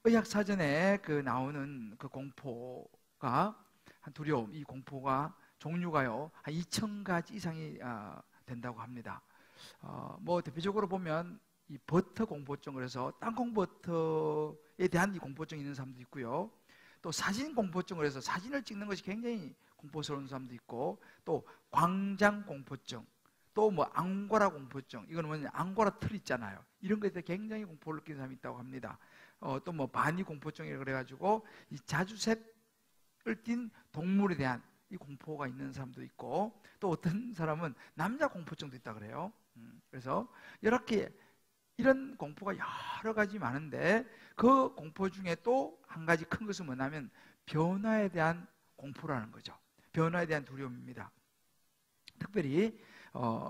의학사전에 나오는 그 공포가, 두려움, 이 공포가 종류가요 한 2,000가지 이상이 된다고 합니다. 뭐 대표적으로 보면 이 버터 공포증, 그래서 땅콩버터에 대한 이 공포증이 있는 사람도 있고요. 또 사진 공포증을 해서 사진을 찍는 것이 굉장히 공포스러운 사람도 있고, 또 광장 공포증, 또 뭐 앙고라 공포증, 이거는 뭐냐, 앙고라 틀 있잖아요. 이런 것에 대해 굉장히 공포를 느끼는 사람이 있다고 합니다. 또 뭐 바니 공포증이라고 그래가지고 이 자주색을 띤 동물에 대한 이 공포가 있는 사람도 있고, 또 어떤 사람은 남자 공포증도 있다 그래요. 그래서 이런 공포가 여러 가지 많은데, 그 공포 중에 또 한 가지 큰 것은 뭐냐면 변화에 대한 공포라는 거죠. 변화에 대한 두려움입니다. 특별히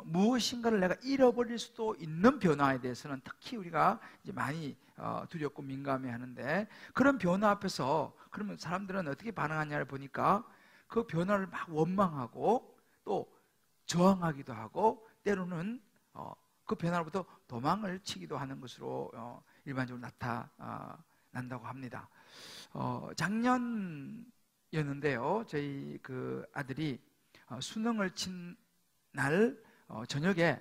무엇인가를 내가 잃어버릴 수도 있는 변화에 대해서는 특히 우리가 이제 많이 두렵고 민감해 하는데, 그런 변화 앞에서 그러면 사람들은 어떻게 반응하냐를 보니까 그 변화를 막 원망하고 또 저항하기도 하고, 때로는 그 변화로부터 도망을 치기도 하는 것으로 일반적으로 나타난다고 합니다. 작년이었는데요, 저희 그 아들이 수능을 친 날 저녁에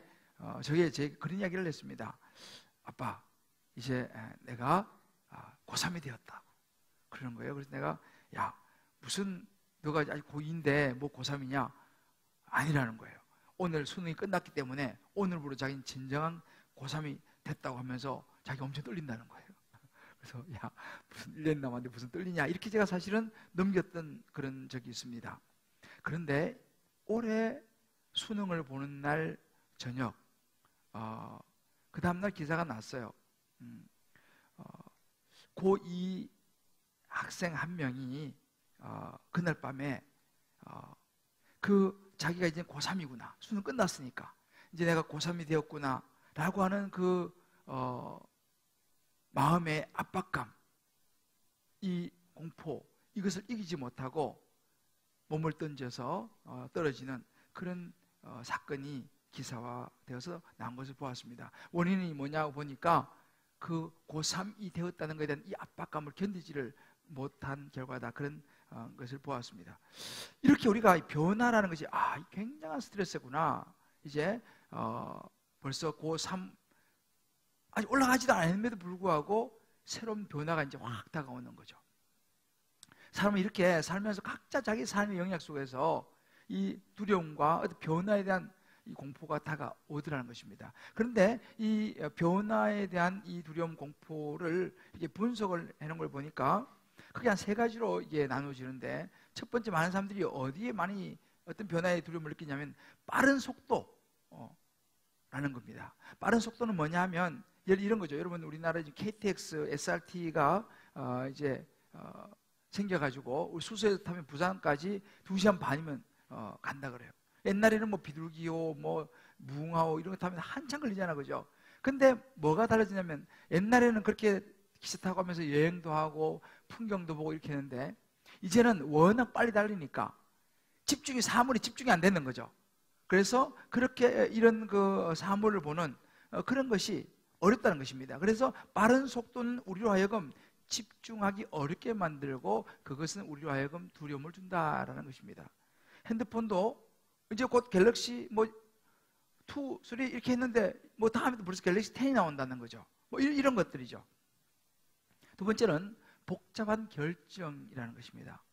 저에게 그런 이야기를 했습니다. 아빠, 이제 내가 고3이 되었다고 그러는 거예요. 그래서 내가, 야, 무슨 너가 아직 고2인데 뭐 고3이냐? 아니라는 거예요. 오늘 수능이 끝났기 때문에 오늘부로 자기는 진정한 고3이 됐다고 하면서 자기가 엄청 떨린다는 거예요. 그래서 야, 무슨 1년 남았는데 무슨 떨리냐, 이렇게 제가 사실은 넘겼던 그런 적이 있습니다. 그런데 올해 수능을 보는 날 저녁, 그 다음날 기사가 났어요. 고2 학생 한 명이 그날 밤에 자기가 이제 고3이구나, 수능 끝났으니까 이제 내가 고3이 되었구나 라고 하는 그 마음의 압박감, 이 공포, 이것을 이기지 못하고 몸을 던져서 떨어지는 그런 사건이 기사화되어서 나온 것을 보았습니다. 원인이 뭐냐고 보니까 그 고3이 되었다는 것에 대한 이 압박감을 견디지를 못한 결과다, 그런 것을 보았습니다. 이렇게 우리가 변화라는 것이 굉장한 스트레스구나, 이제 벌써 고3 아직 올라가지도 않았음에도 불구하고 새로운 변화가 이제 확 다가오는 거죠. 사람은 이렇게 살면서 각자 자기 삶의 영역 속에서 이 두려움과 어떤 변화에 대한 이 공포가 다가오더라는 것입니다. 그런데 이 변화에 대한 이 두려움, 공포를 이게 분석을 해놓은 걸 보니까 크게 한 3가지로 이게 나눠지는데, 첫 번째, 많은 사람들이 어디에 많이 어떤 변화의 두려움을 느끼냐면 빠른 속도라는 겁니다. 빠른 속도는 뭐냐 하면 이런 거죠. 여러분, 우리나라 KTX, SRT가 이제 생겨가지고 우리 수서에서 타면 부산까지 2시간 반이면 간다 그래요. 옛날에는 뭐 비둘기호, 뭐 무궁화호 이런 거 타면 한참 걸리잖아, 그죠? 근데 뭐가 달라지냐면, 옛날에는 그렇게 기차 타고 가면서 여행도 하고 풍경도 보고 이렇게 했는데, 이제는 워낙 빨리 달리니까 사물이 집중이 안 되는 거죠. 그래서 그렇게 이런 그 사물을 보는 그런 것이 어렵다는 것입니다. 그래서 빠른 속도는 우리로 하여금 집중하기 어렵게 만들고, 그것은 우리로 하여금 두려움을 준다라는 것입니다. 핸드폰도 이제 곧 갤럭시 2, 3 이렇게 했는데 뭐 다음에도 벌써 갤럭시 10이 나온다는 거죠. 뭐 이런 것들이죠. 두 번째는 복잡한 결정이라는 것입니다.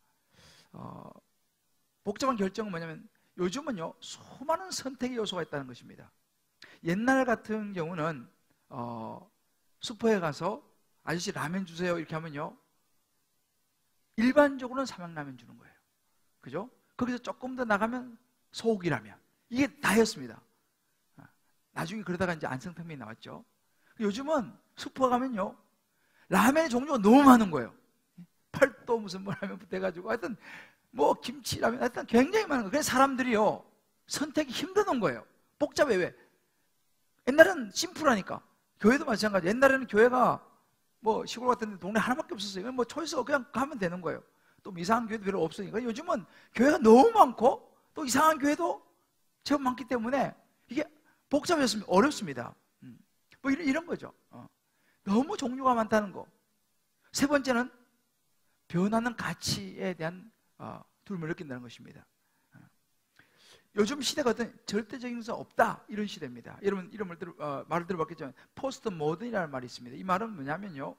복잡한 결정은 뭐냐면, 요즘은요 수많은 선택의 요소가 있다는 것입니다. 옛날 같은 경우는 슈퍼에 가서 아저씨 라면 주세요 이렇게 하면요, 일반적으로는 삼양라면 주는 거예요. 그죠? 거기서 조금 더 나가면 소고기라면, 이게 다였습니다. 나중에 그러다가 이제 안성탕면이 나왔죠. 요즘은 슈퍼 가면요 라면의 종류가 너무 많은 거예요. 팔도 무슨 뭐 라면부터 해가지고 하여튼 뭐 김치라면 하여튼 굉장히 많은 거예요. 그래서 사람들이요 선택이 힘드는 거예요. 복잡해. 왜? 옛날엔 심플하니까. 교회도 마찬가지. 옛날에는 교회가 뭐 시골 같은 데 동네 하나밖에 없었어요. 뭐 초이스가 그냥 가면 되는 거예요. 또 이상한 교회도 별로 없으니까. 요즘은 교회가 너무 많고 또 이상한 교회도 제법 많기 때문에 이게 복잡했습니다. 어렵습니다. 뭐 이런 거죠. 너무 종류가 많다는 거. 세 번째는 변하는 가치에 대한 두려움을 느낀다는 것입니다. 요즘 시대가 어떤 절대적인 수 없다, 이런 시대입니다. 여러분 이런 말을 들어봤겠지만 포스트 모던이라는 말이 있습니다. 이 말은 뭐냐면요,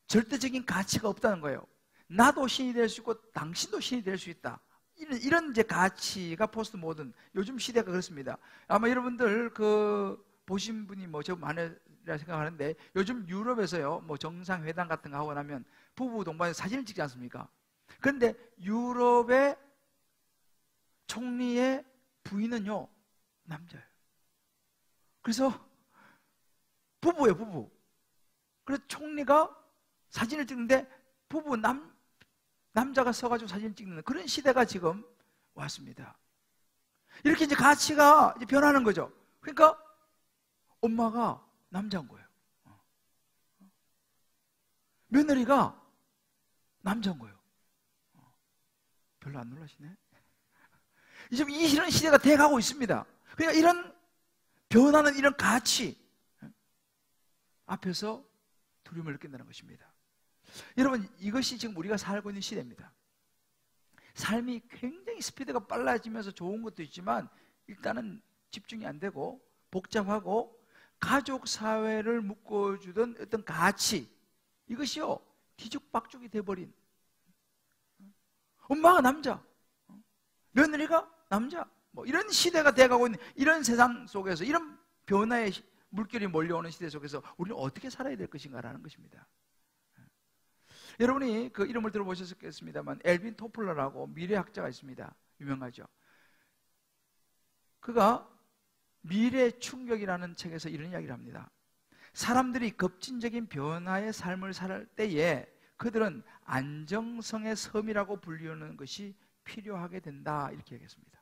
절대적인 가치가 없다는 거예요. 나도 신이 될 수 있고 당신도 신이 될 수 있다, 이런 이제 가치가 포스트 모던. 요즘 시대가 그렇습니다. 아마 여러분들 보신 분이 저 많으리라 생각하는데, 요즘 유럽에서요 정상회담 같은 거 하고 나면 부부 동반해서 사진을 찍지 않습니까? 그런데 유럽의 총리의 부인은요 남자예요. 그래서 부부예요, 부부. 그래서 총리가 사진을 찍는데 남자가 서가지고 사진을 찍는 그런 시대가 지금 왔습니다. 이렇게 이제 가치가 이제 변하는 거죠. 그러니까 엄마가 남자인 거예요. 며느리가 남자인 거예요. 별로 안 놀라시네. 지금 이런 시대가 돼가고 있습니다. 그러니까 이런 변하는 이런 가치 앞에서 두려움을 느낀다는 것입니다. 여러분, 이것이 지금 우리가 살고 있는 시대입니다. 삶이 굉장히 스피드가 빨라지면서 좋은 것도 있지만 일단은 집중이 안 되고 복잡하고, 가족 사회를 묶어주던 어떤 가치, 이것이요 뒤죽박죽이 돼버린, 엄마가 남자, 며느리가 남자, 이런 시대가 돼가고 있는 이런 세상 속에서, 이런 변화의 물결이 몰려오는 시대 속에서 우리는 어떻게 살아야 될 것인가라는 것입니다. 여러분이 그 이름을 들어보셨겠습니다만 엘빈 토플러라고 미래학자가 있습니다. 유명하죠. 그가 미래 충격이라는 책에서 이런 이야기를 합니다. 사람들이 급진적인 변화의 삶을 살 때에 그들은 안정성의 섬이라고 불리우는 것이 필요하게 된다, 이렇게 얘기했습니다.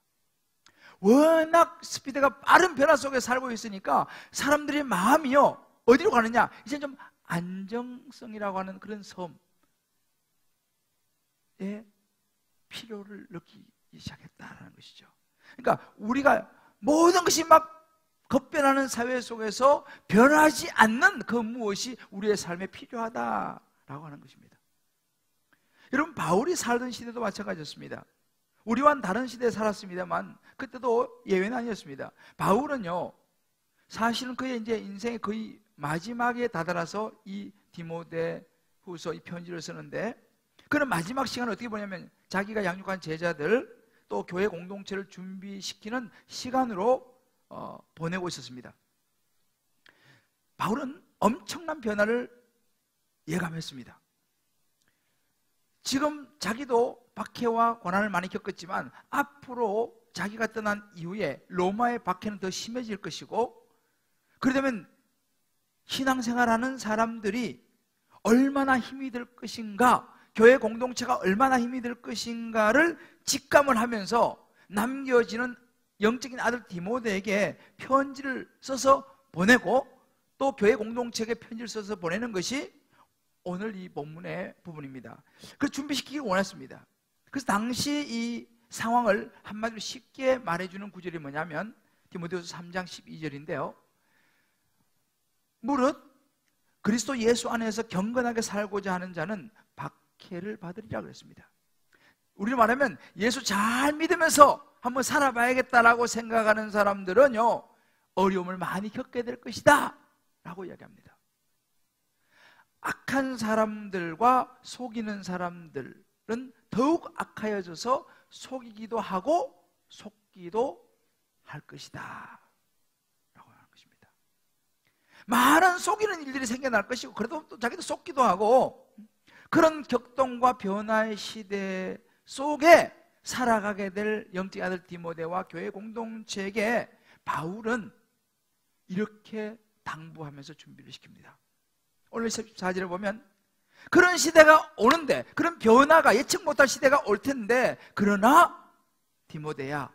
워낙 스피드가 빠른 변화 속에 살고 있으니까 사람들의 마음이요 어디로 가느냐, 이제 좀 안정성이라고 하는 그런 섬의 필요를 느끼기 시작했다는 것이죠. 그러니까 우리가 모든 것이 막 급변하는 사회 속에서 변하지 않는 그 무엇이 우리의 삶에 필요하다라고 하는 것입니다. 여러분, 바울이 살던 시대도 마찬가지였습니다. 우리와는 다른 시대에 살았습니다만 그때도 예외는 아니었습니다. 바울은요 사실은 그의 이제 인생의 거의 마지막에 다다라서 이 디모데후서 이 편지를 쓰는데, 그는 마지막 시간을 어떻게 보냐면 자기가 양육한 제자들 또 교회 공동체를 준비시키는 시간으로 보내고 있었습니다. 바울은 엄청난 변화를 예감했습니다. 지금 자기도 박해와 고난을 많이 겪었지만 앞으로 자기가 떠난 이후에 로마의 박해는 더 심해질 것이고, 그러려면 신앙생활하는 사람들이 얼마나 힘이 될 것인가, 교회 공동체가 얼마나 힘이 될 것인가를 직감을 하면서 남겨지는 영적인 아들 디모데에게 편지를 써서 보내고, 또 교회 공동체에게 편지를 써서 보내는 것이 오늘 이 본문의 부분입니다. 그래서 준비시키기 원했습니다. 그래서 당시 이 상황을 한마디로 쉽게 말해주는 구절이 뭐냐면 디모데후서 3장 12절인데요. 무릇 그리스도 예수 안에서 경건하게 살고자 하는 자는 박해를 받으리라 그랬습니다. 우리로 말하면 예수 잘 믿으면서 한번 살아봐야겠다라고 생각하는 사람들은요 어려움을 많이 겪게 될 것이다 라고 이야기합니다. 악한 사람들과 속이는 사람들은 더욱 악하여져서 속이기도 하고 속기도 할 것이다 라고 하는 것입니다. 많은 속이는 일들이 생겨날 것이고, 그래도 또 자기도 속기도 하고, 그런 격동과 변화의 시대 속에 살아가게 될 영적 아들 디모데와 교회 공동체에게 바울은 이렇게 당부하면서 준비를 시킵니다. 오늘 14절을 보면 그런 시대가 오는데, 그런 변화가 예측 못할 시대가 올 텐데, 그러나 디모데야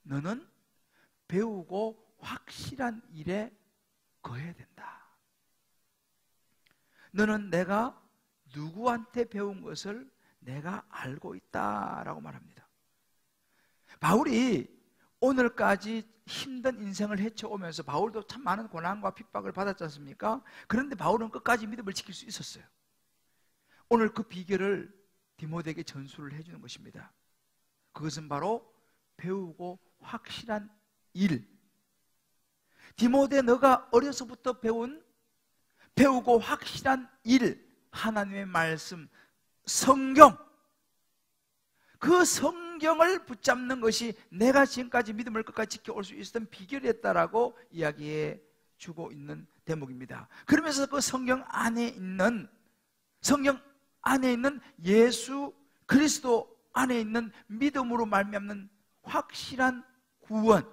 너는 배우고 확실한 일에 거해야 된다. 너는 내가 누구한테 배운 것을 내가 알고 있다라고 말합니다. 바울이 오늘까지 힘든 인생을 헤쳐오면서 바울도 참 많은 고난과 핍박을 받았지 않습니까? 그런데 바울은 끝까지 믿음을 지킬 수 있었어요. 오늘 그 비결을 디모데에게 전수를 해주는 것입니다. 그것은 바로 배우고 확실한 일. 디모데, 너가 어려서부터 배우고 확실한 일, 하나님의 말씀, 성경, 그 성경을 붙잡는 것이 내가 지금까지 믿음을 끝까지 지켜올 수 있었던 비결이었다라고 이야기해 주고 있는 대목입니다. 그러면서 그 성경 안에 있는 예수 그리스도 안에 있는 믿음으로 말미암는 확실한 구원,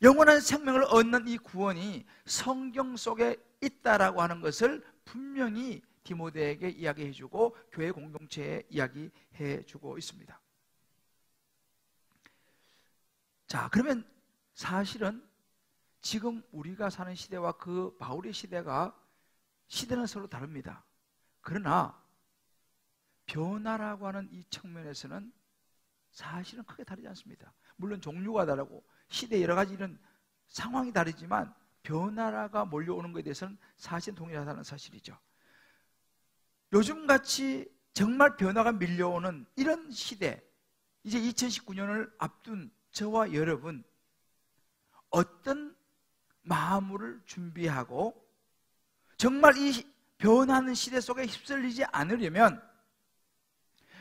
영원한 생명을 얻는 이 구원이 성경 속에 있다라고 하는 것을 분명히 디모데에게 이야기해주고 교회 공동체에 이야기해주고 있습니다. 자, 그러면 사실은 지금 우리가 사는 시대와 그 바울의 시대는 서로 다릅니다. 그러나 변화라고 하는 이 측면에서는 사실은 크게 다르지 않습니다. 물론 종류가 다르고 시대 여러 가지 이런 상황이 다르지만 변화가 몰려오는 것에 대해서는 사실은 동일하다는 사실이죠. 요즘같이 정말 변화가 밀려오는 이런 시대, 이제 2019년을 앞둔 저와 여러분, 어떤 마음을 준비하고 정말 이 변하는 시대 속에 휩쓸리지 않으려면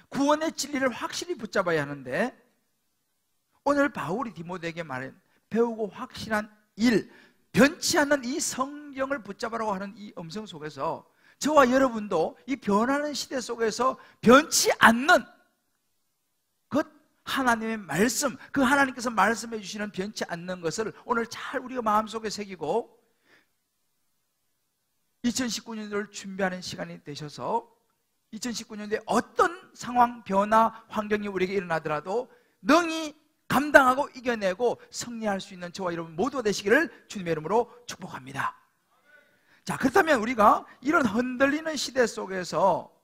구원의 진리를 확실히 붙잡아야 하는데, 오늘 바울이 디모데에게 말한 배우고 확실한 일, 변치 않는 이 성경을 붙잡으라고 하는 이 음성 속에서 저와 여러분도 이 변하는 시대 속에서 변치 않는 그 하나님의 말씀, 그 하나님께서 말씀해 주시는 변치 않는 것을 오늘 잘 우리가 마음속에 새기고 2019년도를 준비하는 시간이 되셔서 2019년도에 어떤 상황, 변화, 환경이 우리에게 일어나더라도 능히 감당하고 이겨내고 승리할 수 있는 저와 여러분 모두가 되시기를 주님의 이름으로 축복합니다. 자, 그렇다면 우리가 이런 흔들리는 시대 속에서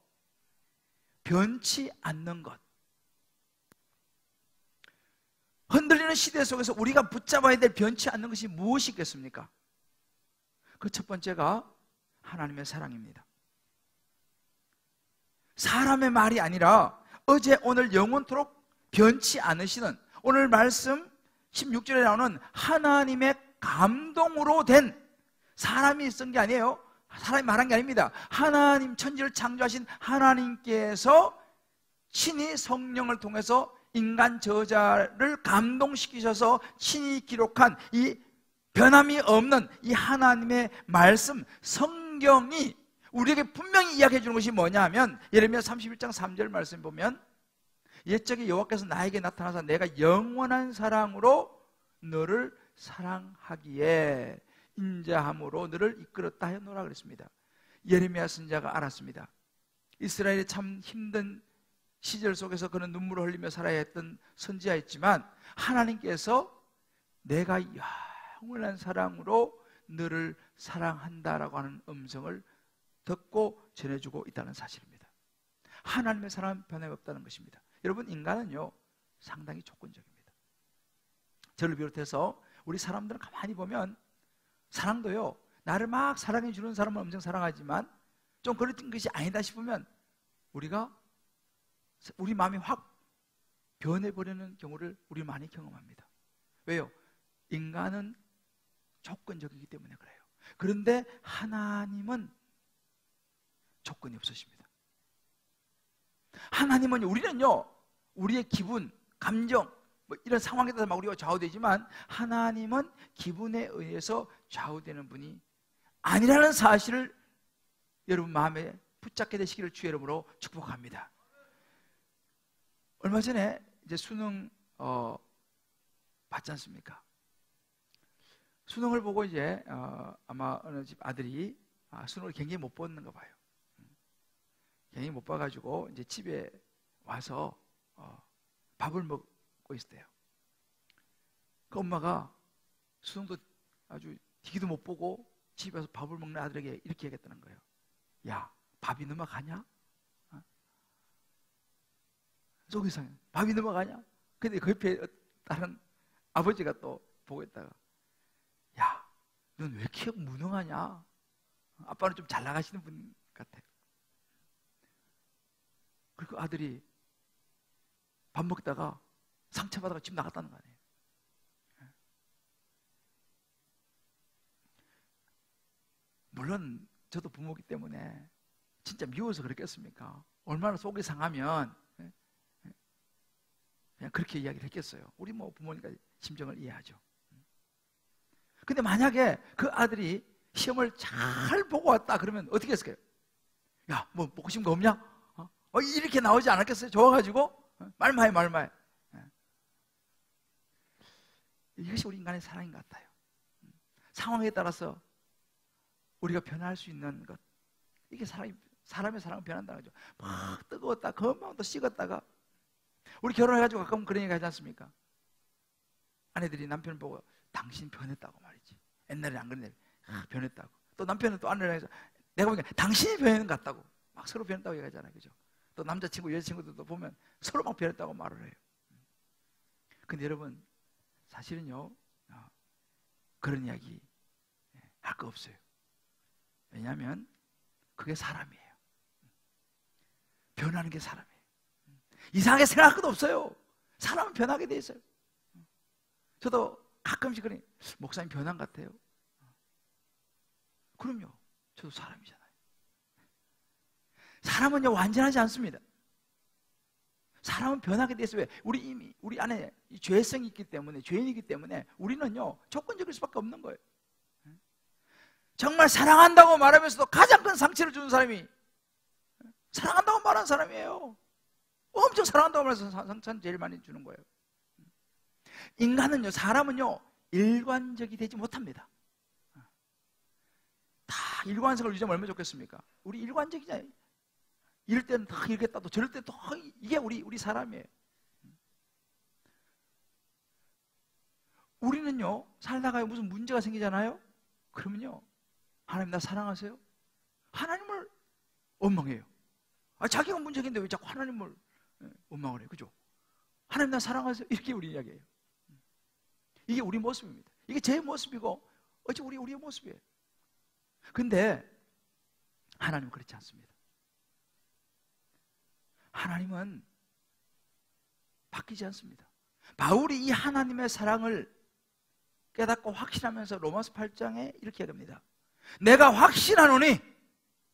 변치 않는 것, 흔들리는 시대 속에서 우리가 붙잡아야 될 변치 않는 것이 무엇이겠습니까? 그 첫 번째가 하나님의 사랑입니다. 사람의 말이 아니라 어제 오늘 영원토록 변치 않으시는, 오늘 말씀 16절에 나오는 하나님의 감동으로 된, 사람이 쓴 게 아니에요. 사람이 말한 게 아닙니다. 하나님, 천지를 창조하신 하나님께서 친히 성령을 통해서 인간 저자를 감동시키셔서 친히 기록한 이 변함이 없는 이 하나님의 말씀, 성경이 우리에게 분명히 이야기해 주는 것이 뭐냐 하면, 예레미야 31장 3절 말씀 보면, 옛적에 여호와께서 나에게 나타나서 내가 영원한 사랑으로 너를 사랑하기에 인자함으로 너를 이끌었다 하였노라 그랬습니다. 예레미야 선지자가 알았습니다. 이스라엘이 참 힘든 시절 속에서 그는 눈물을 흘리며 살아야 했던 선지자였지만, 하나님께서 내가 영원한 사랑으로 너를 사랑한다라고 하는 음성을 듣고 전해주고 있다는 사실입니다. 하나님의 사랑은 변함이 없다는 것입니다. 여러분, 인간은요 상당히 조건적입니다. 저를 비롯해서 우리 사람들은 가만히 보면 사랑도요, 나를 막 사랑해 주는 사람은 엄청 사랑하지만 좀 그런 것이 아니다 싶으면 우리 마음이 확 변해버리는 경우를 우리 많이 경험합니다. 왜요? 인간은 조건적이기 때문에 그래요. 그런데 하나님은 조건이 없으십니다. 하나님은, 우리는요 우리의 기분, 감정, 이런 상황에 따라서 막 우리가 좌우되지만 하나님은 기분에 의해서 좌우되는 분이 아니라는 사실을 여러분 마음에 붙잡게 되시기를 주의 이름으로 축복합니다. 얼마 전에 이제 수능 봤지 않습니까? 수능을 보고 이제 아마 어느 집 아들이 수능을 굉장히 못 봤는가 봐요. 굉장히 못 봐가지고 이제 집에 와서 밥을 먹고 있었대요. 그 엄마가 수능도 아주 디기도 못 보고 집에 와서 밥을 먹는 아들에게 이렇게 얘기했다는 거예요. 야, 밥이 넘어가냐? 속이상해. 밥이 넘어가냐? 근데 그 옆에 다른 아버지가 또 보고 있다가, 야, 넌 왜 이렇게 무능하냐? 아빠는 좀 잘 나가시는 분 같아. 그 아들이 밥 먹다가 상처받아가 집 나갔다는 거 아니에요. 물론 저도 부모기 때문에 진짜 미워서 그랬겠습니까? 얼마나 속이 상하면 그냥 그렇게 이야기를 했겠어요. 우리 뭐 부모니까 심정을 이해하죠. 근데 만약에 그 아들이 시험을 잘 보고 왔다 그러면 어떻게 했을까요? 야, 뭐 먹고 싶은 거 없냐? 이렇게 나오지 않았겠어요? 좋아가지고 말마해. 이것이 우리 인간의 사랑인 것 같아요. 상황에 따라서 우리가 변할 수 있는 것, 이게 사람의 사랑은 변한다는 거죠. 막 뜨거웠다 금방 또 식었다가, 우리 결혼해가지고 가끔 그런 얘기 하지 않습니까? 아내들이 남편을 보고 당신 변했다고 말이지. 옛날에 안 그랬는데 변했다고. 또 남편은 또 아내를 해서 내가 보니까 당신이 변한 것 같다고 막 서로 변했다고 얘기하잖아요. 그죠? 또 남자친구 여자친구들도 보면 서로 막 변했다고 말을 해요. 근데 여러분, 사실은요 그런 이야기 할 거 없어요. 왜냐하면 그게 사람이에요. 변하는 게 사람이에요. 이상하게 생각할 것도 없어요. 사람은 변하게 돼 있어요. 저도 가끔씩 그래, 목사님 변한 것 같아요. 그럼요, 저도 사람이잖아요. 사람은요 완전하지 않습니다. 사람은 변하게 돼 있어요. 왜? 우리 안에 죄성이 있기 때문에, 죄인이기 때문에 우리는요 조건적일 수밖에 없는 거예요. 정말 사랑한다고 말하면서도 가장 큰 상처를 주는 사람이 사랑한다고 말하는 사람이에요. 엄청 사랑한다고 말해서 상처는 제일 많이 주는 거예요. 인간은요, 사람은요 일관적이 되지 못합니다. 다 일관성을 유지하면 얼마나 좋겠습니까? 우리 일관적이잖아요. 이럴 때는 더 이러겠다, 또 저럴 때는 또 이게 우리 사람이에요. 우리는요 살다가 무슨 문제가 생기잖아요. 그러면요, 하나님 나 사랑하세요? 하나님을 원망해요. 자기가 문제인데 왜 자꾸 하나님을 원망을 해요? 그죠? 하나님 나 사랑하세요? 이렇게 우리 이야기해요. 이게 우리 모습입니다. 이게 제 모습이고 어찌 우리의 모습이에요. 근데 하나님은 그렇지 않습니다. 하나님은 바뀌지 않습니다. 바울이 이 하나님의 사랑을 깨닫고 확신하면서 로마서 8장에 이렇게 얘기합니다. 내가 확신하노니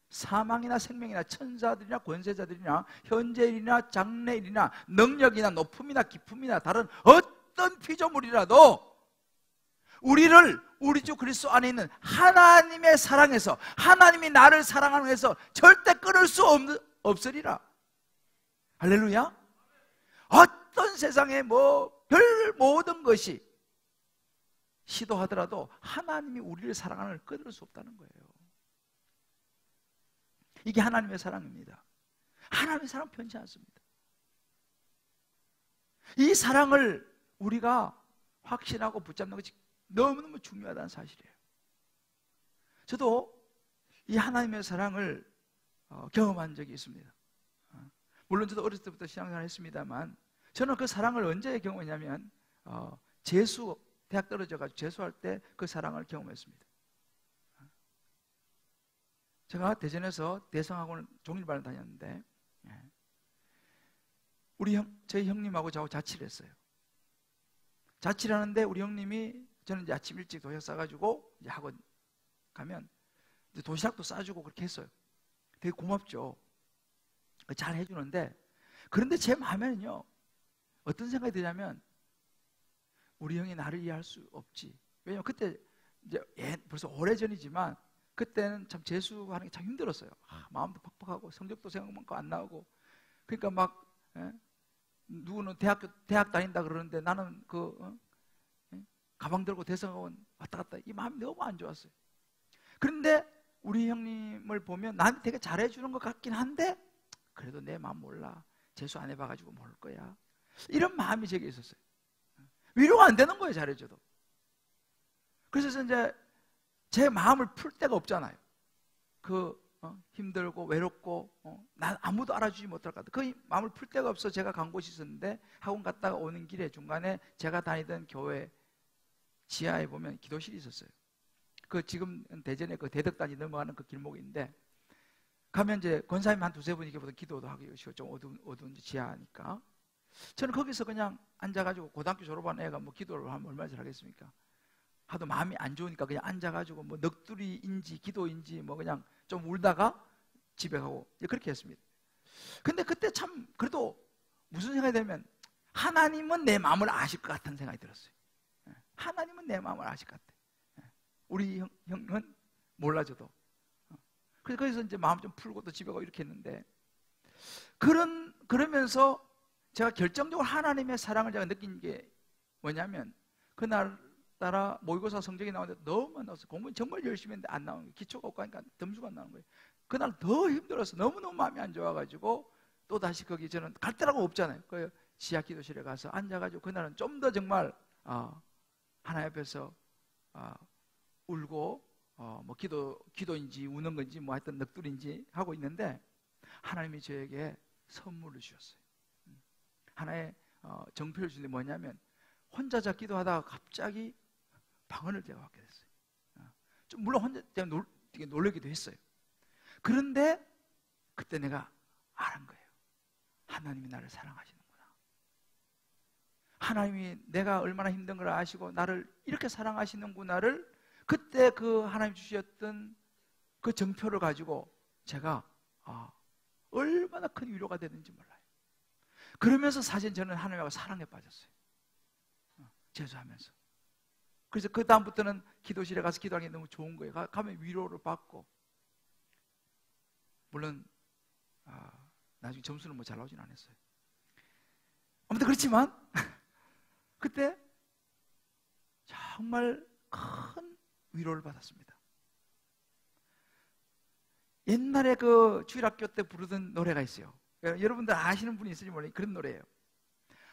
사망이나 생명이나 천사들이나 권세자들이나 현재일이나 장래일이나 능력이나 높음이나 깊음이나 다른 어떤 피조물이라도 우리를 우리 주 그리스도 안에 있는 하나님의 사랑에서, 하나님이 나를 사랑하는 데서 절대 끊을 수 없으리라. 할렐루야. 어떤 세상에 별 모든 것이 시도하더라도 하나님이 우리를 사랑하는 걸 끊을 수 없다는 거예요. 이게 하나님의 사랑입니다. 하나님의 사랑은 변치 않습니다. 이 사랑을 우리가 확신하고 붙잡는 것이 너무너무 중요하다는 사실이에요. 저도 이 하나님의 사랑을 경험한 적이 있습니다. 물론 저도 어렸을 때부터 신앙생활을 했습니다만, 저는 그 사랑을 언제 경험했냐면 대학 떨어져가지고 재수할 때 그 사랑을 경험했습니다. 제가 대전에서 대성학원 종일반을 다녔는데 저희 형님하고 저하고 자취를 했어요. 자취를 하는데 우리 형님이, 저는 이제 아침 일찍 도시락 싸가지고 이제 학원 가면 이제 도시락도 싸주고 그렇게 했어요. 되게 고맙죠. 잘 해주는데, 그런데 제 마음에는요 어떤 생각이 드냐면, 우리 형이 나를 이해할 수 없지. 왜냐면 그때 이제 벌써 오래전이지만 그때는 참 재수하는 게 참 힘들었어요. 마음도 팍팍하고 성적도 생각만큼 안 나오고, 그러니까 막 누구는 대학 다닌다 그러는데 나는 가방 들고 대성학원 왔다 갔다, 이 마음이 너무 안 좋았어요. 그런데 우리 형님을 보면 나한테 되게 잘해주는 것 같긴 한데, 그래도 내 마음 몰라, 재수 안 해봐가지고 모를 거야, 이런 마음이 제게 있었어요. 위로가 안 되는 거예요, 잘해줘도. 그래서 이제 제 마음을 풀 데가 없잖아요. 힘들고 외롭고 난 아무도 알아주지 못할 것 같아. 그 마음을 풀 데가 없어 제가 간 곳이 있었는데, 학원 갔다가 오는 길에 중간에 제가 다니던 교회 지하에 보면 기도실이 있었어요. 지금 대전에 대덕단이 넘어가는 그 길목인데, 가면 이제 권사님 한 두세 분이 보다 기도도 하고 좀 어두운 지하니까 저는 거기서 그냥 앉아가지고 고등학교 졸업한 애가 뭐 기도를 하면 얼마나 잘하겠습니까? 하도 마음이 안 좋으니까 그냥 앉아가지고 뭐 넋두리인지 기도인지 뭐 그냥 좀 울다가 집에 가고 그렇게 했습니다. 근데 그때 참 그래도 무슨 생각이 들면 하나님은 내 마음을 아실 것 같은 생각이 들었어요. 하나님은 내 마음을 아실 것 같아. 우리 형은 몰라줘도. 그래서 거기서 이제 마음 좀 풀고 또 집에 가고 이렇게 했는데 그러면서 제가 결정적으로 하나님의 사랑을 제가 느낀 게 뭐냐면 그날따라 모의고사 성적이 나오는데 너무 안 나왔어요. 공부는 정말 열심히 했는데 안 나오는 거예요. 기초가 없고 하니까 점수가 안 나오는 거예요. 그날 더 힘들어서 너무너무 마음이 안 좋아가지고 또 다시 거기 저는 갈 데라고 없잖아요. 그 지하 기도실에 가서 앉아가지고 그날은 좀 더 정말 하나님 앞에서 울고 뭐 기도인지 우는 건지 뭐 하여튼 넋두리인지 하고 있는데 하나님이 저에게 선물을 주셨어요. 하나의 정표를 주는데 뭐냐면 혼자 기도하다가 갑자기 방언을 제가 받게 됐어요. 좀 물론 혼자 되게 놀라기도 했어요. 그런데 그때 내가 알은 거예요. 하나님이 나를 사랑하시는구나. 하나님이 내가 얼마나 힘든 걸 아시고 나를 이렇게 사랑하시는구나를 그때 그 하나님 주셨던 그 정표를 가지고 제가 얼마나 큰 위로가 되는지 몰라요. 그러면서 사실 저는 하나님하고 사랑에 빠졌어요. 제주하면서. 그래서 그 다음부터는 기도실에 가서 기도하는 게 너무 좋은 거예요. 가면 위로를 받고. 물론 나중에 점수는 뭐 잘 나오진 않았어요. 아무튼 그렇지만 그때 정말 큰 위로를 받았습니다. 옛날에 그 주일학교 때 부르던 노래가 있어요. 여러분들 아시는 분이 있을지 모르겠는데 그런 노래예요.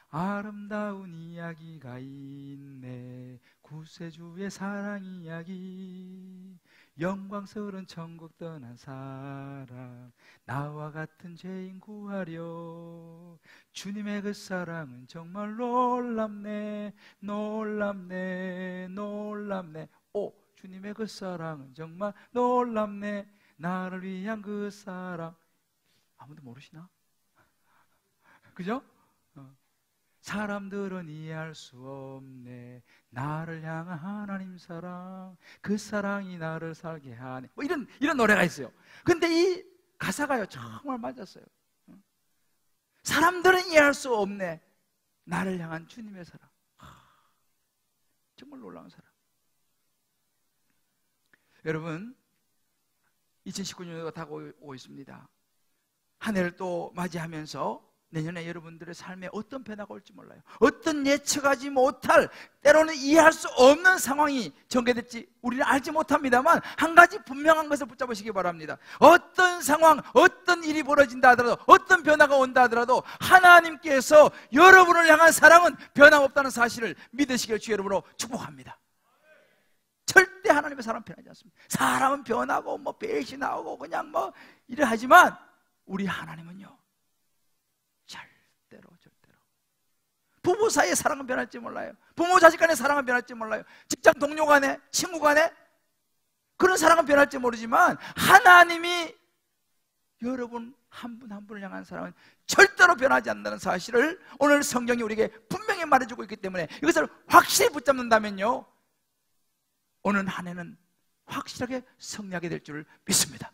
아름다운 이야기가 있네, 구세주의 사랑 이야기, 영광스러운 천국 떠난 사람, 나와 같은 죄인 구하려. 주님의 그 사랑은 정말 놀랍네, 놀랍네, 놀랍네. 주님의 그 사랑은 정말 놀랍네, 나를 위한 그 사랑. 아무도 모르시나? 그죠? 사람들은 이해할 수 없네, 나를 향한 하나님 사랑, 그 사랑이 나를 살게 하네. 뭐 이런 노래가 있어요. 근데 이 가사가요 정말 맞았어요. 사람들은 이해할 수 없네, 나를 향한 주님의 사랑. 정말 놀라운 사랑. 여러분, 2019년도가 다가오고 있습니다. 한 해를 또 맞이하면서 내년에 여러분들의 삶에 어떤 변화가 올지 몰라요. 어떤 예측하지 못할, 때로는 이해할 수 없는 상황이 전개될지 우리는 알지 못합니다만 한 가지 분명한 것을 붙잡으시기 바랍니다. 어떤 상황, 어떤 일이 벌어진다 하더라도, 어떤 변화가 온다 하더라도 하나님께서 여러분을 향한 사랑은 변함없다는 사실을 믿으시길 주 여러분으로 축복합니다. 절대 하나님의 사랑은 변하지 않습니다. 사람은 변하고 뭐 배신하고 그냥 뭐 이래 하지만 우리 하나님은요 절대로 부부 사이의 사랑은 변할지 몰라요. 부모 자식 간의 사랑은 변할지 몰라요. 직장 동료 간에, 친구 간에 그런 사랑은 변할지 모르지만 하나님이 여러분 한 분 한 분을 향한 사랑은 절대로 변하지 않는다는 사실을 오늘 성경이 우리에게 분명히 말해주고 있기 때문에 이것을 확실히 붙잡는다면요 오늘 한 해는 확실하게 승리하게 될 줄을 믿습니다.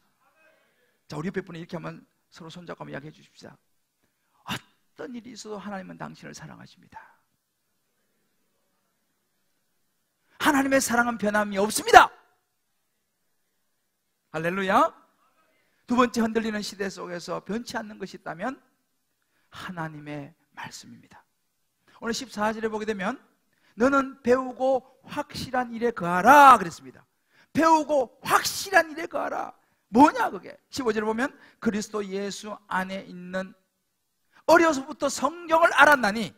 자, 우리 옆에 분이 이렇게 한번 서로 손잡고 한번 이야기해 주십시다. 어떤 일이 있어도 하나님은 당신을 사랑하십니다. 하나님의 사랑은 변함이 없습니다. 할렐루야. 두 번째 흔들리는 시대 속에서 변치 않는 것이 있다면 하나님의 말씀입니다. 오늘 14절에 보게 되면 너는 배우고 확실한 일에 거하라 그랬습니다. 배우고 확실한 일에 거하라. 뭐냐 그게? 15절에 보면 그리스도 예수 안에 있는, 어려서부터 성경을 알았나니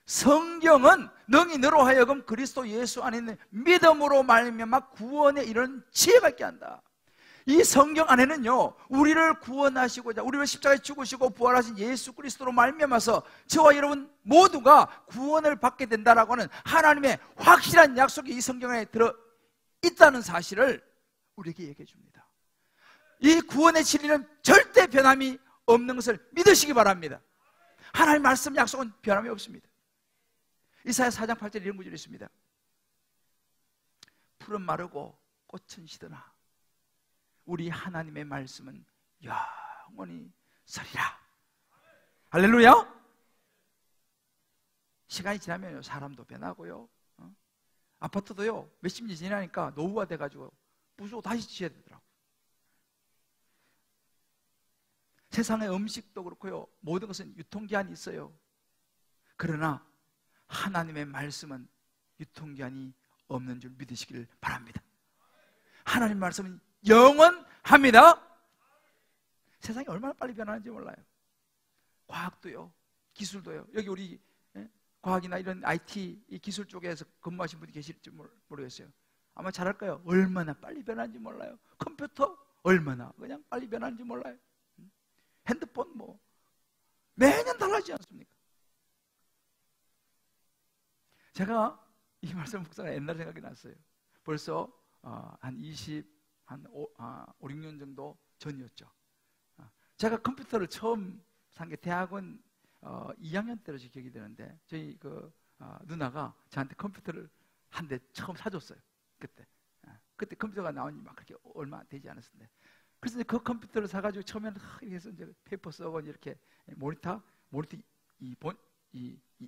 성경은 능히 너로 하여금 그리스도 예수 안에 있는 믿음으로 말미암아 구원에 이르는 지혜가 있게 한다. 이 성경 안에는요 우리를 구원하시고자, 우리를 십자가에 죽으시고 부활하신 예수 그리스도로 말미암아서 저와 여러분 모두가 구원을 받게 된다라고 하는 하나님의 확실한 약속이 이 성경 안에 들어 있다는 사실을 우리에게 얘기해 줍니다. 이 구원의 진리는 절대 변함이 없는 것을 믿으시기 바랍니다. 하나님 말씀 약속은 변함이 없습니다. 이사야 4장 8절에 이런 구절이 있습니다. 풀은 마르고 꽃은 시드나 우리 하나님의 말씀은 영원히 서리라. 할렐루야. 시간이 지나면 사람도 변하고요, 아파트도요 몇십 년 지나니까 노후가 돼가지고 부수고 다시 지어야 되더라고요. 세상의 음식도 그렇고요, 모든 것은 유통기한이 있어요. 그러나 하나님의 말씀은 유통기한이 없는 줄 믿으시길 바랍니다. 하나님 말씀은 영원합니다. 세상이 얼마나 빨리 변하는지 몰라요. 과학도요, 기술도요. 여기 우리 과학이나 이런 IT 이 기술 쪽에서 근무하신 분이 계실지 모르겠어요. 아마 잘 알 거예요. 얼마나 빨리 변하는지 몰라요. 컴퓨터 얼마나 그냥 빨리 변하는지 몰라요. 핸드폰 뭐 매년 달라지지 않습니까? 제가 이 말씀 묵상에 옛날 생각이 났어요. 벌써 한 5, 6년 정도 전이었죠. 제가 컴퓨터를 처음 산 게 대학원 2학년 때로 기억이 되는데, 저희 누나가 저한테 컴퓨터를 한 대 처음 사줬어요. 그때 컴퓨터가 나온 지 막 그렇게 얼마 되지 않았는데, 그래서 그 컴퓨터를 사가지고 처음에는 이렇게 해서 이제 페이퍼 쓰고 이렇게 모니터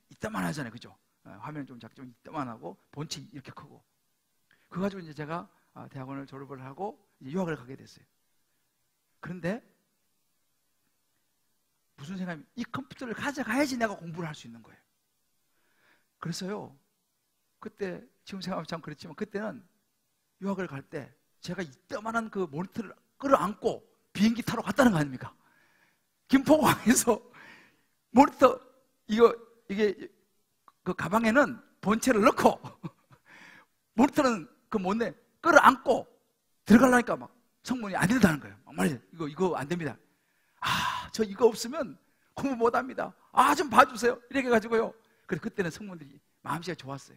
이따만 하잖아요, 그죠? 화면 좀 작게 좀 이따만 하고 본체 이렇게 크고, 그거 가지고 이제 제가 대학원을 졸업을 하고 이제 유학을 가게 됐어요. 그런데 무슨 생각이면 이 컴퓨터를 가져가야지 내가 공부를 할 수 있는 거예요. 그래서요, 그때 지금 생각하면 참 그렇지만 그때는 유학을 갈 때 제가 이따만한 그 모니터를 끌어안고 비행기 타러 갔다는 거 아닙니까? 김포공항에서 모니터 이게 그 가방에는 본체를 넣고 모니터는 그 뭔데 끌어안고 들어가려니까 막 성문이 안 된다는 거예요. 막 말이죠. 이거 안 됩니다. 저 이거 없으면 공부 못 합니다. 좀 봐주세요. 이렇게 해가지고요. 그래서 그때는 성문들이 마음씨가 좋았어요.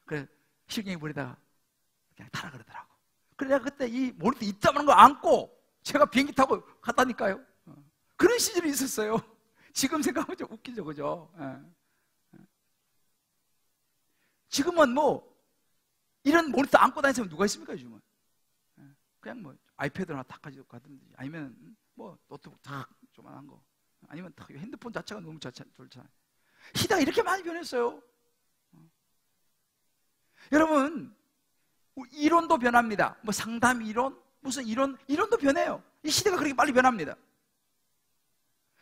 그래서 실경이 부리다가 그냥 타라 그러더라고. 그래서 내가 그때 이 모니터 있다는 거 안고 제가 비행기 타고 갔다니까요. 그런 시절이 있었어요. 지금 생각하면 좀 웃기죠, 그죠? 지금은 뭐 이런 모니터 안고 다니는 사람 누가 있습니까, 요즘은? 그냥 뭐 아이패드 하나 탁 가지고 가든지, 아니면 뭐 노트북 탁 조만한 거, 아니면 탁 핸드폰 자체가 너무 좋잖아요. 시대가 이렇게 많이 변했어요. 여러분, 이론도 변합니다. 뭐 상담 이론, 무슨 이론도 변해요. 이 시대가 그렇게 빨리 변합니다.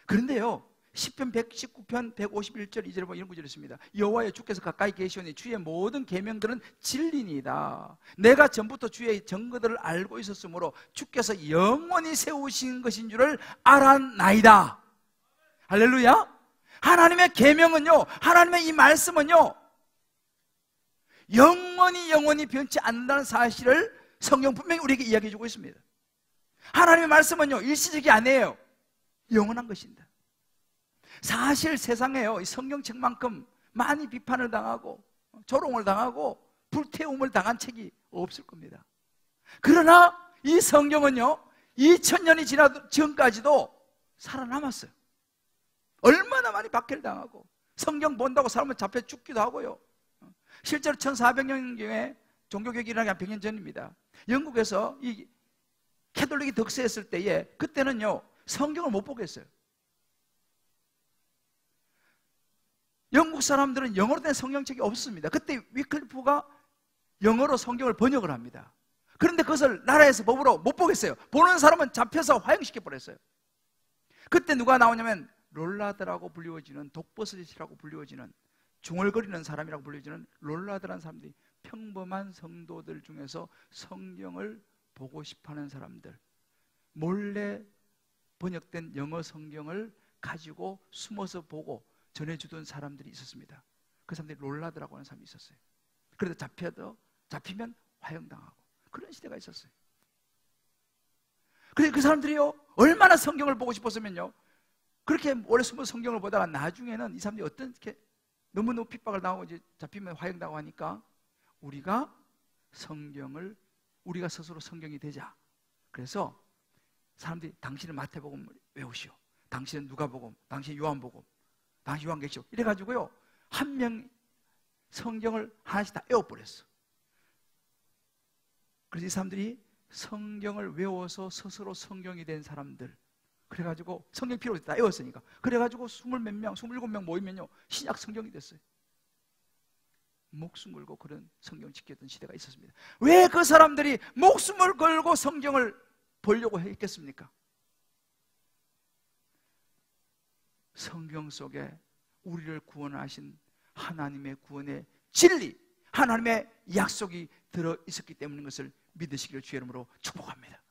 그런데요, 시편 119편 151절 2절에 보면 이런 구절이 있습니다. 여호와여 주께서 가까이 계시오니 주의 모든 계명들은 진리니이다. 내가 전부터 주의 증거들을 알고 있었으므로 주께서 영원히 세우신 것인 줄을 알았나이다. 할렐루야. 하나님의 계명은요, 하나님의 이 말씀은요, 영원히 변치 않는다는 사실을 성경 분명히 우리에게 이야기해 주고 있습니다. 하나님의 말씀은요, 일시적이 아니에요. 영원한 것입니다. 사실 세상에요, 이 성경책만큼 많이 비판을 당하고 조롱을 당하고 불태움을 당한 책이 없을 겁니다. 그러나 이 성경은요, 2000년이 지나도 지금까지도 살아남았어요. 얼마나 많이 박해를 당하고 성경 본다고 사람은 잡혀 죽기도 하고요. 실제로 1400년경에 종교개혁이 일어나기 한 100년 전입니다. 영국에서 이 캐톨릭이 득세했을 때에 그때는요, 성경을 못 보겠어요. 영국 사람들은 영어로 된 성경책이 없습니다. 그때 위클리프가 영어로 성경을 번역을 합니다. 그런데 그것을 나라에서 법으로 못 보겠어요. 보는 사람은 잡혀서 화형시켜 버렸어요. 그때 누가 나오냐면 롤라드라고 불리워지는, 독버섯이라고 불리워지는, 중얼거리는 사람이라고 불리워지는 롤라드라는 사람들이 평범한 성도들 중에서 성경을 보고 싶어하는 사람들, 몰래 번역된 영어 성경을 가지고 숨어서 보고 전해주던 사람들이 있었습니다. 그 사람들이 롤라드라고 하는 사람이 있었어요. 그래도 잡히면 화형당하고 그런 시대가 있었어요. 그래서 그 사람들이요, 얼마나 성경을 보고 싶었으면요, 그렇게 오래 숨어서 성경을 보다가 나중에는 이 사람들이 어떻게 너무너무 핍박을 당하고 이제 잡히면 화형당하고 하니까 우리가 스스로 성경이 되자. 그래서 사람들이 당신은 마태복음 외우시오, 당신은 누가복음, 당신은 요한복음, 당신 요한계시록 이래가지고요 한 명 성경을 하나씩 다 외워버렸어. 그래서 이 사람들이 성경을 외워서 스스로 성경이 된 사람들, 그래가지고 성경 필요 없이 다 외웠으니까, 그래가지고 20몇 명, 27명 모이면요 신약 성경이 됐어요. 목숨 걸고 그런 성경을 지켰던 시대가 있었습니다. 왜 그 사람들이 목숨을 걸고 성경을 보려고 했겠습니까? 성경 속에 우리를 구원하신 하나님의 구원의 진리, 하나님의 약속이 들어있었기 때문인 것을 믿으시기를 주의 이름으로 축복합니다.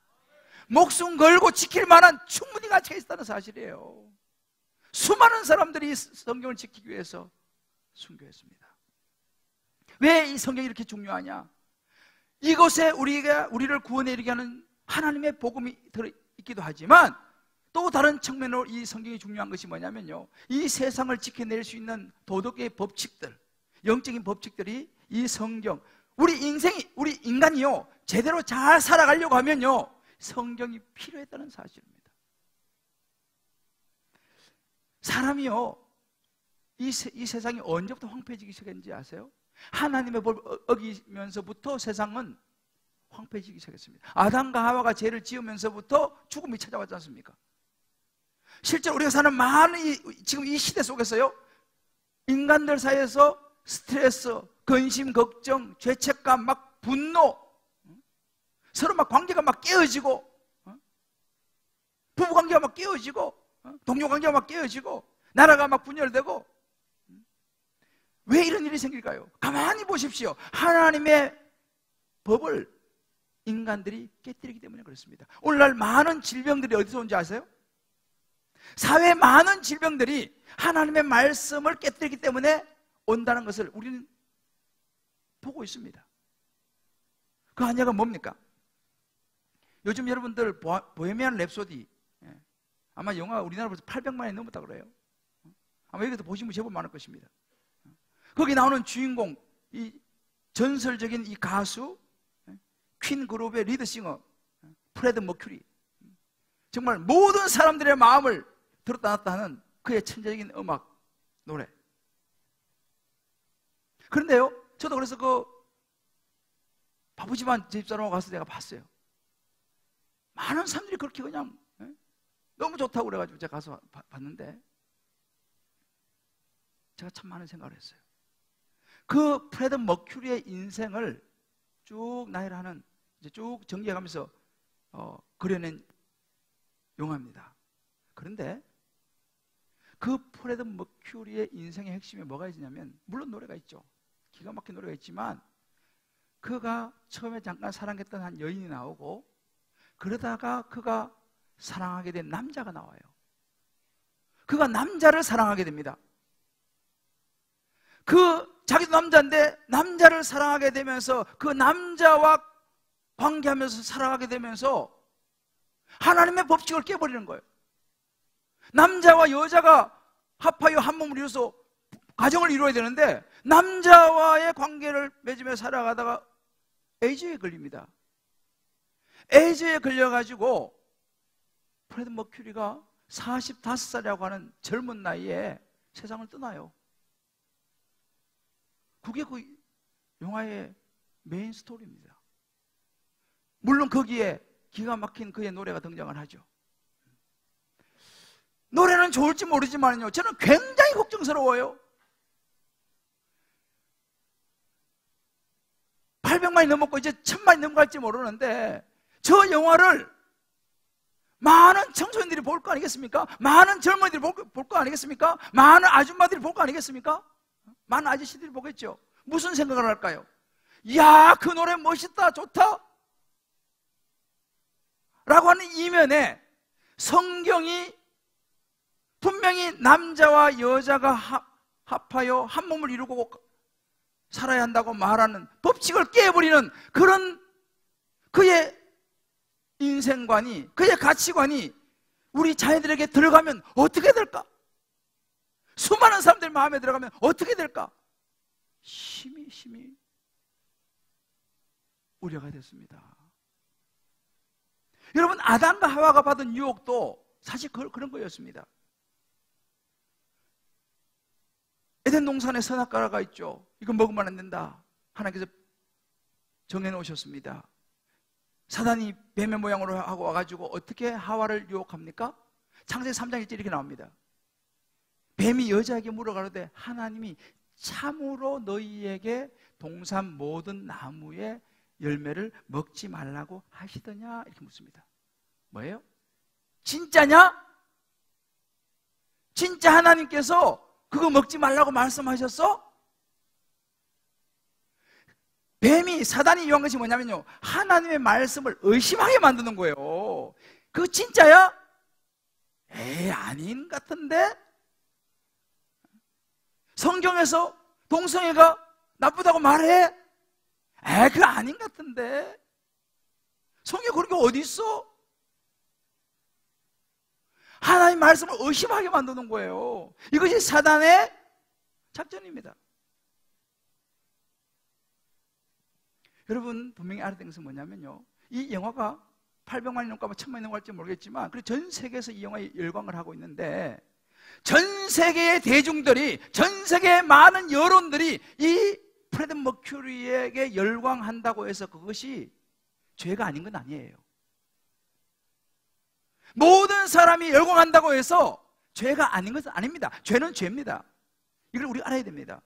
목숨 걸고 지킬 만한 충분히 가치가 있다는 사실이에요. 수많은 사람들이 성경을 지키기 위해서 순교했습니다. 왜 이 성경이 이렇게 중요하냐? 이것에 우리를 구원에 이르게 하는 하나님의 복음이 들어있기도 하지만, 또 다른 측면으로 이 성경이 중요한 것이 뭐냐면요, 이 세상을 지켜낼 수 있는 도덕의 법칙들, 영적인 법칙들이 이 성경, 우리 인간이요 제대로 잘 살아가려고 하면요 성경이 필요했다는 사실입니다. 사람이요 이 세상이 언제부터 황폐해지기 시작했는지 아세요? 하나님의 법을 어기면서부터 세상은 황폐해지기 시작했습니다. 아담과 하와가 죄를 지으면서부터 죽음이 찾아왔지 않습니까? 실제로 우리가 사는 많은 지금 이 시대 속에서요 인간들 사이에서 스트레스, 근심, 걱정, 죄책감, 막 분노, 서로 막 관계가 막 깨어지고, 부부관계가 막 깨어지고, 동료관계가 막 깨어지고, 나라가 막 분열되고, 왜 이런 일이 생길까요? 가만히 보십시오. 하나님의 법을 인간들이 깨뜨리기 때문에 그렇습니다. 오늘날 많은 질병들이 어디서 온지 아세요? 사회의 많은 질병들이 하나님의 말씀을 깨뜨리기 때문에 온다는 것을 우리는 보고 있습니다. 그 한약은 뭡니까? 요즘 여러분들 보헤미안 랩소디, 아마 영화 우리나라에서 800만이 넘었다 그래요. 아마 여기서 보시면 제법 많을 것입니다. 거기 나오는 주인공, 이 전설적인 이 가수, 퀸 그룹의 리드싱어 프레드 머큐리, 정말 모든 사람들의 마음을 들었다 놨다 하는 그의 천재적인 음악, 노래. 그런데요 저도 그래서 그 바쁘지만 제 집사람하고 가서 내가 봤어요. 많은 사람들이 그렇게 그냥 너무 좋다고 그래가지고 제가 가서 봤는데, 제가 참 많은 생각을 했어요. 그 프레드 머큐리의 인생을 쭉 나열하는, 이제 쭉 정리해가면서 그려낸 영화입니다. 그런데 그 프레드 머큐리의 인생의 핵심에 뭐가 있냐면, 물론 노래가 있죠. 기가 막힌 노래가 있지만, 그가 처음에 잠깐 사랑했던 한 여인이 나오고, 그러다가 그가 사랑하게 된 남자가 나와요. 그가 남자를 사랑하게 됩니다. 자기도 남자인데 남자를 사랑하게 되면서 그 남자와 관계하면서 살아가게 되면서 하나님의 법칙을 깨버리는 거예요. 남자와 여자가 합하여 한 몸을 이루어서 가정을 이루어야 되는데, 남자와의 관계를 맺으며 살아가다가 에이즈에 걸립니다. 에이즈에 걸려가지고 프레드 머큐리가 45살이라고 하는 젊은 나이에 세상을 떠나요. 그게 그 영화의 메인 스토리입니다. 물론 거기에 기가 막힌 그의 노래가 등장을 하죠. 노래는 좋을지 모르지만요 저는 굉장히 걱정스러워요. 800만이 넘었고 이제 1000만이 넘어갈지 모르는데, 저 영화를 많은 청소년들이 볼 거 아니겠습니까? 많은 젊은이들이 볼 거 아니겠습니까? 많은 아줌마들이 볼 거 아니겠습니까? 많은 아저씨들이 보겠죠. 무슨 생각을 할까요? 야, 그 노래 멋있다, 좋다 라고 하는 이면에 성경이 분명히 남자와 여자가 합하여 한 몸을 이루고 살아야 한다고 말하는 법칙을 깨버리는 그런 그의 인생관이, 그의 가치관이 우리 자녀들에게 들어가면 어떻게 될까? 수많은 사람들 마음에 들어가면 어떻게 될까? 심히 우려가 됐습니다. 여러분, 아담과 하와가 받은 유혹도 사실 그런 거였습니다. 에덴 동산에 선악과가 있죠. 이거 먹으면 안 된다. 하나님께서 정해놓으셨습니다. 사단이 뱀의 모양으로 하고 와가지고 어떻게 하와를 유혹합니까? 창세기 3장 1절 이렇게 나옵니다. 뱀이 여자에게 물어가로되 하나님이 참으로 너희에게 동산 모든 나무의 열매를 먹지 말라고 하시더냐? 이렇게 묻습니다. 뭐예요? 진짜냐? 진짜 하나님께서 그거 먹지 말라고 말씀하셨어? 뱀이, 사단이 요한 것이 뭐냐면요, 하나님의 말씀을 의심하게 만드는 거예요. 그거 진짜야? 에이, 아닌 같은데? 성경에서 동성애가 나쁘다고 말해? 에이, 그거 아닌 같은데? 성경 그런 게 어디 있어? 하나님 말씀을 의심하게 만드는 거예요. 이것이 사단의 작전입니다. 여러분, 분명히 알아야 되는 것은 뭐냐면요, 이 영화가 800만이 넘을까 1000만이 넘을지 모르겠지만 전 세계에서 이 영화에 열광을 하고 있는데, 전 세계의 대중들이, 전 세계의 많은 여론들이 이 프레드 머큐리에게 열광한다고 해서 그것이 죄가 아닌 건 아니에요. 모든 사람이 열광한다고 해서 죄가 아닌 것은 아닙니다. 죄는 죄입니다. 이걸 우리가 알아야 됩니다.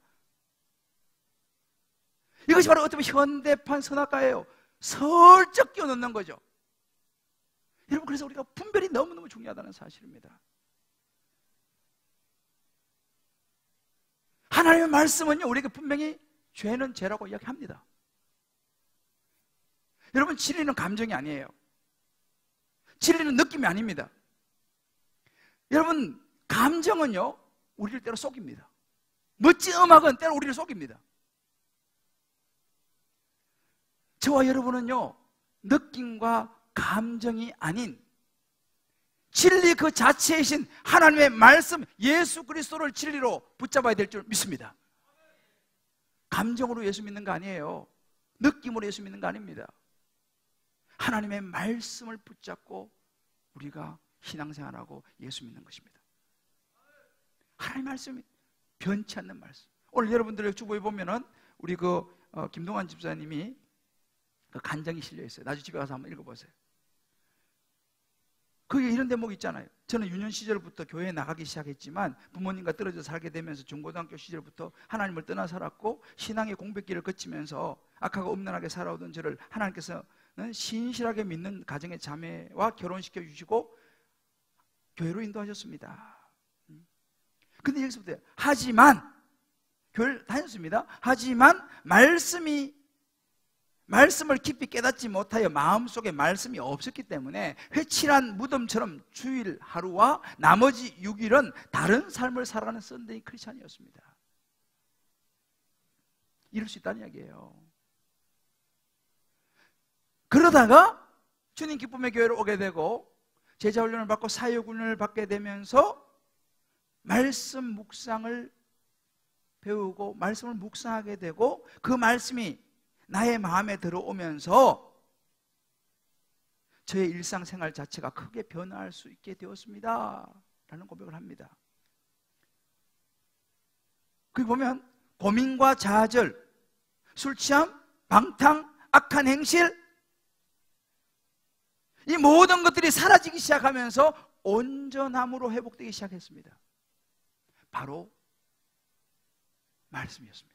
이것이 바로 어쩌면 현대판 선악과예요. 슬쩍 끼워넣는 거죠. 여러분, 그래서 우리가 분별이 너무너무 중요하다는 사실입니다. 하나님의 말씀은요, 우리에게 분명히 죄는 죄라고 이야기합니다. 여러분, 진리는 감정이 아니에요. 진리는 느낌이 아닙니다. 여러분, 감정은요, 우리를 때로 속입니다. 멋진 음악은 때로 우리를 속입니다. 저와 여러분은요, 느낌과 감정이 아닌 진리 그 자체이신 하나님의 말씀, 예수 그리스도를 진리로 붙잡아야 될 줄 믿습니다. 감정으로 예수 믿는 거 아니에요. 느낌으로 예수 믿는 거 아닙니다. 하나님의 말씀을 붙잡고 우리가 신앙생활하고 예수 믿는 것입니다. 하나님의 말씀이 변치 않는 말씀. 오늘 여러분들의 주보에 보면은 우리 김동환 집사님이 그 간증이 실려 있어요. 나중에 집에 가서 한번 읽어보세요. 거기에 이런 대목이 있잖아요. 저는 유년 시절부터 교회에 나가기 시작했지만 부모님과 떨어져 살게 되면서 중고등학교 시절부터 하나님을 떠나 살았고 신앙의 공백기를 거치면서 악하고 음란하게 살아오던 저를 하나님께서는 신실하게 믿는 가정의 자매와 결혼시켜 주시고 교회로 인도하셨습니다. 근데 여기서부터 하지만 교회를 다녔습니다. 하지만 말씀을 깊이 깨닫지 못하여 마음속에 말씀이 없었기 때문에 회칠한 무덤처럼 주일 하루와 나머지 6일은 다른 삶을 살아가는 썬데이 크리스찬이었습니다. 이럴 수 있다는 이야기예요. 그러다가 주님 기쁨의 교회로 오게 되고 제자훈련을 받고 사역훈련을 받게 되면서 말씀 묵상을 배우고 말씀을 묵상하게 되고 그 말씀이 나의 마음에 들어오면서 저의 일상생활 자체가 크게 변화할 수 있게 되었습니다 라는 고백을 합니다. 거기 보면 고민과 좌절, 술 취함, 방탕, 악한 행실, 이 모든 것들이 사라지기 시작하면서 온전함으로 회복되기 시작했습니다. 바로 말씀이었습니다.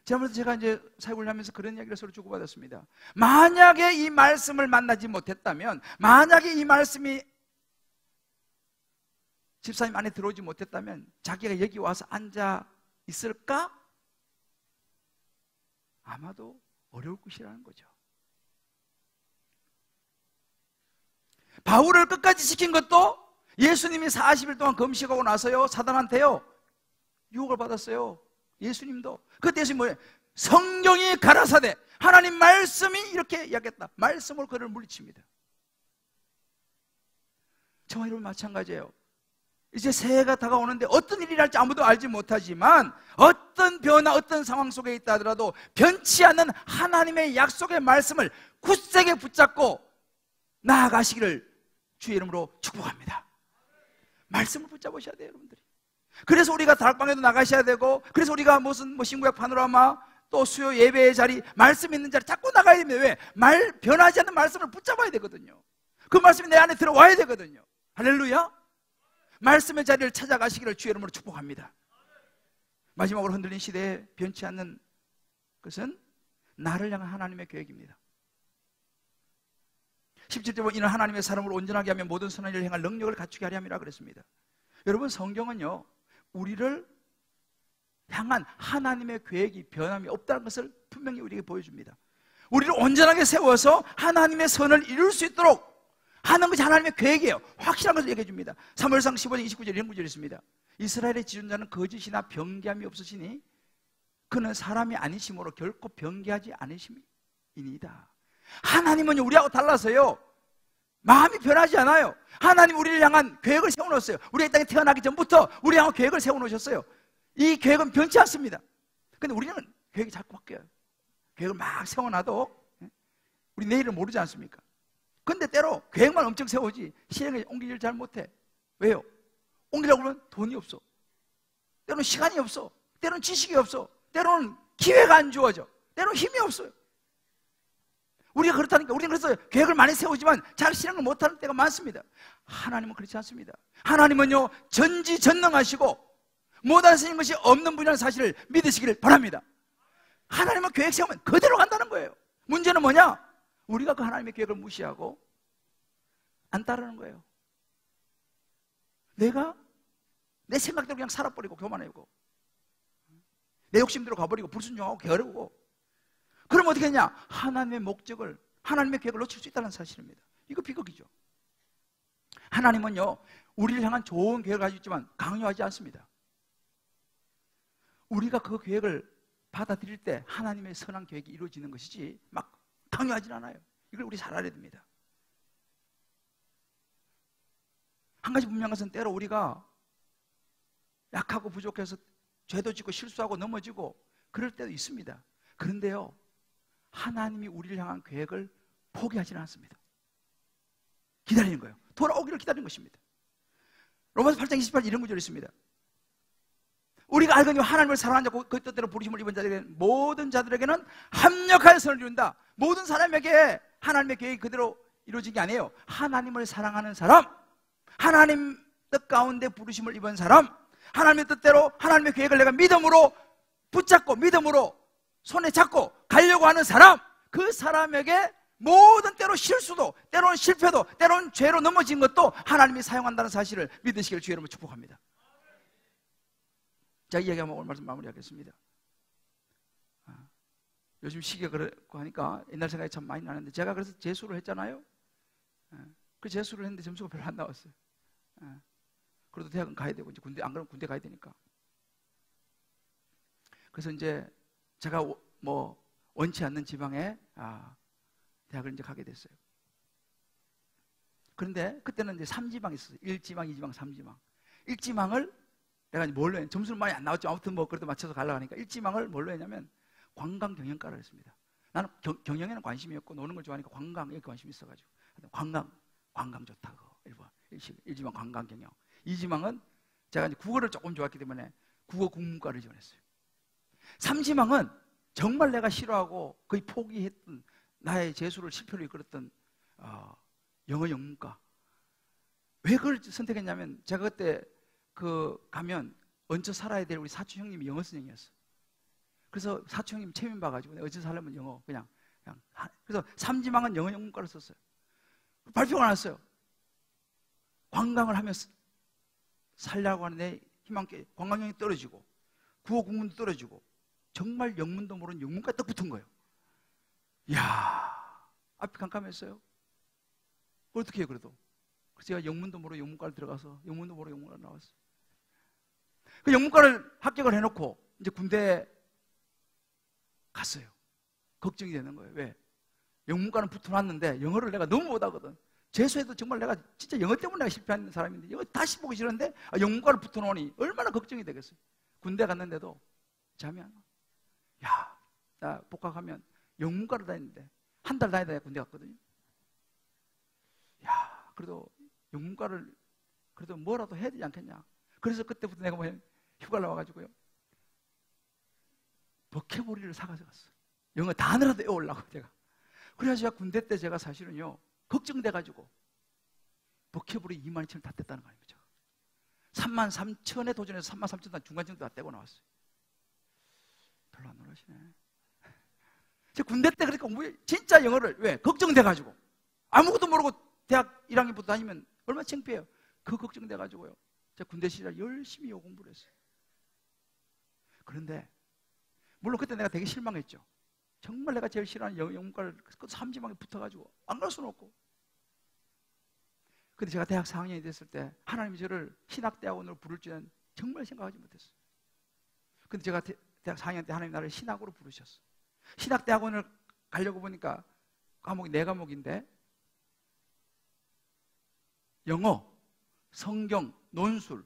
지난번에 제가 이제 사역을 하면서 그런 이야기를 서로 주고받았습니다. 만약에 이 말씀을 만나지 못했다면, 만약에 이 말씀이 집사님 안에 들어오지 못했다면 자기가 여기 와서 앉아 있을까? 아마도 어려울 것이라는 거죠. 바울을 끝까지 지킨 것도 예수님이 40일 동안 금식하고 나서요, 사단한테요 유혹을 받았어요. 예수님도. 그때 예수님이 뭐예요? 성경이 가라사대 하나님 말씀이 이렇게 이야기했다. 말씀으로 그를 물리칩니다. 저와 여러분 마찬가지예요. 이제 새해가 다가오는데 어떤 일이 날지 아무도 알지 못하지만 어떤 변화, 어떤 상황 속에 있다 하더라도 변치 않는 하나님의 약속의 말씀을 굳세게 붙잡고 나아가시기를 주의 이름으로 축복합니다. 말씀을 붙잡으셔야 돼요, 여러분들이. 그래서 우리가 다락방에도 나가셔야 되고, 그래서 우리가 무슨 신구약 파노라마 또 수요 예배의 자리, 말씀 있는 자리 자꾸 나가야 됩니다. 왜? 변하지 않는 말씀을 붙잡아야 되거든요. 그 말씀이 내 안에 들어와야 되거든요. 할렐루야. 말씀의 자리를 찾아가시기를 주의 이름으로 축복합니다. 마지막으로 흔들린 시대에 변치 않는 것은 나를 향한 하나님의 계획입니다. 17절 보면 이는 하나님의 사람을 온전하게 하며 모든 선한 일을 행할 능력을 갖추게 하려 함이라 그랬습니다. 여러분, 성경은요, 우리를 향한 하나님의 계획이 변함이 없다는 것을 분명히 우리에게 보여줍니다. 우리를 온전하게 세워서 하나님의 선을 이룰 수 있도록 하는 것이 하나님의 계획이에요. 확실한 것을 얘기해 줍니다. 사무엘상 15장 29절 이런 구절이 있습니다. 이스라엘의 지존자는 거짓이나 변개함이 없으시니 그는 사람이 아니심으로 결코 변개하지 않으심이니이다. 하나님은 우리하고 달라서요, 마음이 변하지 않아요. 하나님 우리를 향한 계획을 세워놓았어요. 우리가 이 땅에 태어나기 전부터 우리 향한 계획을 세워놓으셨어요. 이 계획은 변치 않습니다. 근데 우리는 계획이 자꾸 바뀌어요. 계획을 막 세워놔도 우리 내일을 모르지 않습니까? 근데 때로 계획만 엄청 세우지 실행에 옮기질 잘 못해. 왜요? 옮기려고 하면 돈이 없어. 때로는 시간이 없어. 때로는 지식이 없어. 때로는 기회가 안 주어져. 때로는 힘이 없어요. 우리가 그렇다니까. 우리는 그래서 계획을 많이 세우지만 잘 실행을 못하는 때가 많습니다. 하나님은 그렇지 않습니다. 하나님은요, 전지전능하시고 못하시는 것이 없는 분이라는 사실을 믿으시기를 바랍니다. 하나님은 계획 세우면 그대로 간다는 거예요. 문제는 뭐냐? 우리가 그 하나님의 계획을 무시하고 안 따르는 거예요. 내가 내 생각대로 그냥 살아버리고 교만하고 내 욕심대로 가버리고 불순종하고 게으르고, 그럼 어떻게 했냐? 하나님의 목적을, 하나님의 계획을 놓칠 수 있다는 사실입니다. 이거 비극이죠. 하나님은요, 우리를 향한 좋은 계획을 가지고 있지만 강요하지 않습니다. 우리가 그 계획을 받아들일 때 하나님의 선한 계획이 이루어지는 것이지 막 강요하진 않아요. 이걸 우리 잘 알아야 됩니다. 한 가지 분명한 것은 때로 우리가 약하고 부족해서 죄도 짓고 실수하고 넘어지고 그럴 때도 있습니다. 그런데요, 하나님이 우리를 향한 계획을 포기하지는 않습니다. 기다리는 거예요. 돌아오기를 기다리는 것입니다. 로마서 8장 28절 이런 구절이 있습니다. 우리가 알거니와 하나님을 사랑하는 자, 그 뜻대로 부르심을 입은 자들에게는, 모든 자들에게는 합력하여 선을 이룬다. 모든 사람에게 하나님의 계획이 그대로 이루어진 게 아니에요. 하나님을 사랑하는 사람, 하나님 뜻 가운데 부르심을 입은 사람, 하나님의 뜻대로 하나님의 계획을 내가 믿음으로 붙잡고 믿음으로 손에 잡고 가려고 하는 사람, 그 사람에게 모든 때로 실수도, 때로는 실패도, 때로는 죄로 넘어진 것도 하나님이 사용한다는 사실을 믿으시기를 주의 이름으로 축복합니다. 자, 이 얘기하면 오늘 말씀 마무리하겠습니다. 요즘 시기가 그렇고 하니까 옛날 생각이 참 많이 나는데, 제가 그래서 재수를 했잖아요. 그 재수를 했는데 점수가 별로 안 나왔어요. 그래도 대학은 가야 되고, 이제 군대, 안 그러면 군대 가야 되니까. 그래서 이제 제가 뭐 원치 않는 지방에 대학을 이제 가게 됐어요. 그런데 그때는 이제 3지방이 있었어요. 1지방, 2지방, 3지방. 1지방을 내가 이제 뭘로 했냐면, 점수는 많이 안 나왔죠. 아무튼 뭐 그래도 맞춰서 가려고 하니까 1지방을 뭘로 했냐면 관광 경영과를 했습니다. 나는 경영에는 관심이 없고 노는 걸 좋아하니까 관광에 관심이 있어가지고 관광 좋다. 1지방 관광 경영. 2지방은 제가 이제 국어를 조금 좋아했기 때문에 국어 국문과를 지원했어요. 3지방은 정말 내가 싫어하고 거의 포기했던, 나의 재수를 실패로 이끌었던 영어 영문과. 왜 그걸 선택했냐면, 제가 그때 가면 얹혀 살아야 될 우리 사촌 형님이 영어 선생님이었어. 그래서 사촌 형님 체면 봐가지고 내가 얹혀 살려면 영어 그냥. 그래서 3지망은 영어 영문과를 썼어요. 발표가 났어요. 관광을 하면서 살려고 하는데 희망께 관광형이 떨어지고 국어 국문도 떨어지고 정말 영문도 모르는 영문과 딱 붙은 거예요. 이야, 앞이 깜깜했어요. 어떻게 해요, 그래도? 그래서 제가 영문도 모르고 영문과를 들어가서 영문도 모르고 영문과를 나왔어요. 그 영문과를 합격을 해놓고 이제 군대에 갔어요. 걱정이 되는 거예요. 왜? 영문과는 붙어놨는데 영어를 내가 너무 못하거든. 재수해도 정말 내가 진짜 영어 때문에 내가 실패한 사람인데 영어 다시 보기 싫은데 영문과를 붙어놓으니 얼마나 걱정이 되겠어요. 군대 갔는데도 잠이 안 와. 야, 나 복학하면 영문과를 다니는데 한 달 다니다 군대 갔거든요. 야, 그래도 영문과를 그래도 뭐라도 해야 되지 않겠냐. 그래서 그때부터 내가 휴가를 나와가지고요, 버케버리를 사가서 갔어. 영어 단어라도 외우려고 제가. 그래서 제가 군대 때 제가 사실은요 걱정돼가지고 버케버리 22,000원 다 뗐다는 거 아닙니까? 33,000에 도전해서 33,000원 중간 정도 다 떼고 나왔어요. 별로 안 놀라시네. 제가 군대 때 그렇게 공부해 진짜 영어를 왜? 걱정돼가지고 아무것도 모르고 대학 1학년부터 다니면 얼마나 창피해요. 그 걱정돼가지고요 제가 군대 시절 열심히 영어 공부를 했어요. 그런데 물론 그때 내가 되게 실망했죠. 정말 내가 제일 싫어하는 영문과를 삼지망에 붙어가지고 안 갈 수는 없고. 근데 제가 대학 4학년이 됐을 때 하나님이 저를 신학대학원으로 부를 줄은 정말 생각하지 못했어요. 근데 제가 대학 4학년 때 하나님 나를 신학으로 부르셨어. 신학대학원을 가려고 보니까 과목이 4과목인데 영어, 성경, 논술,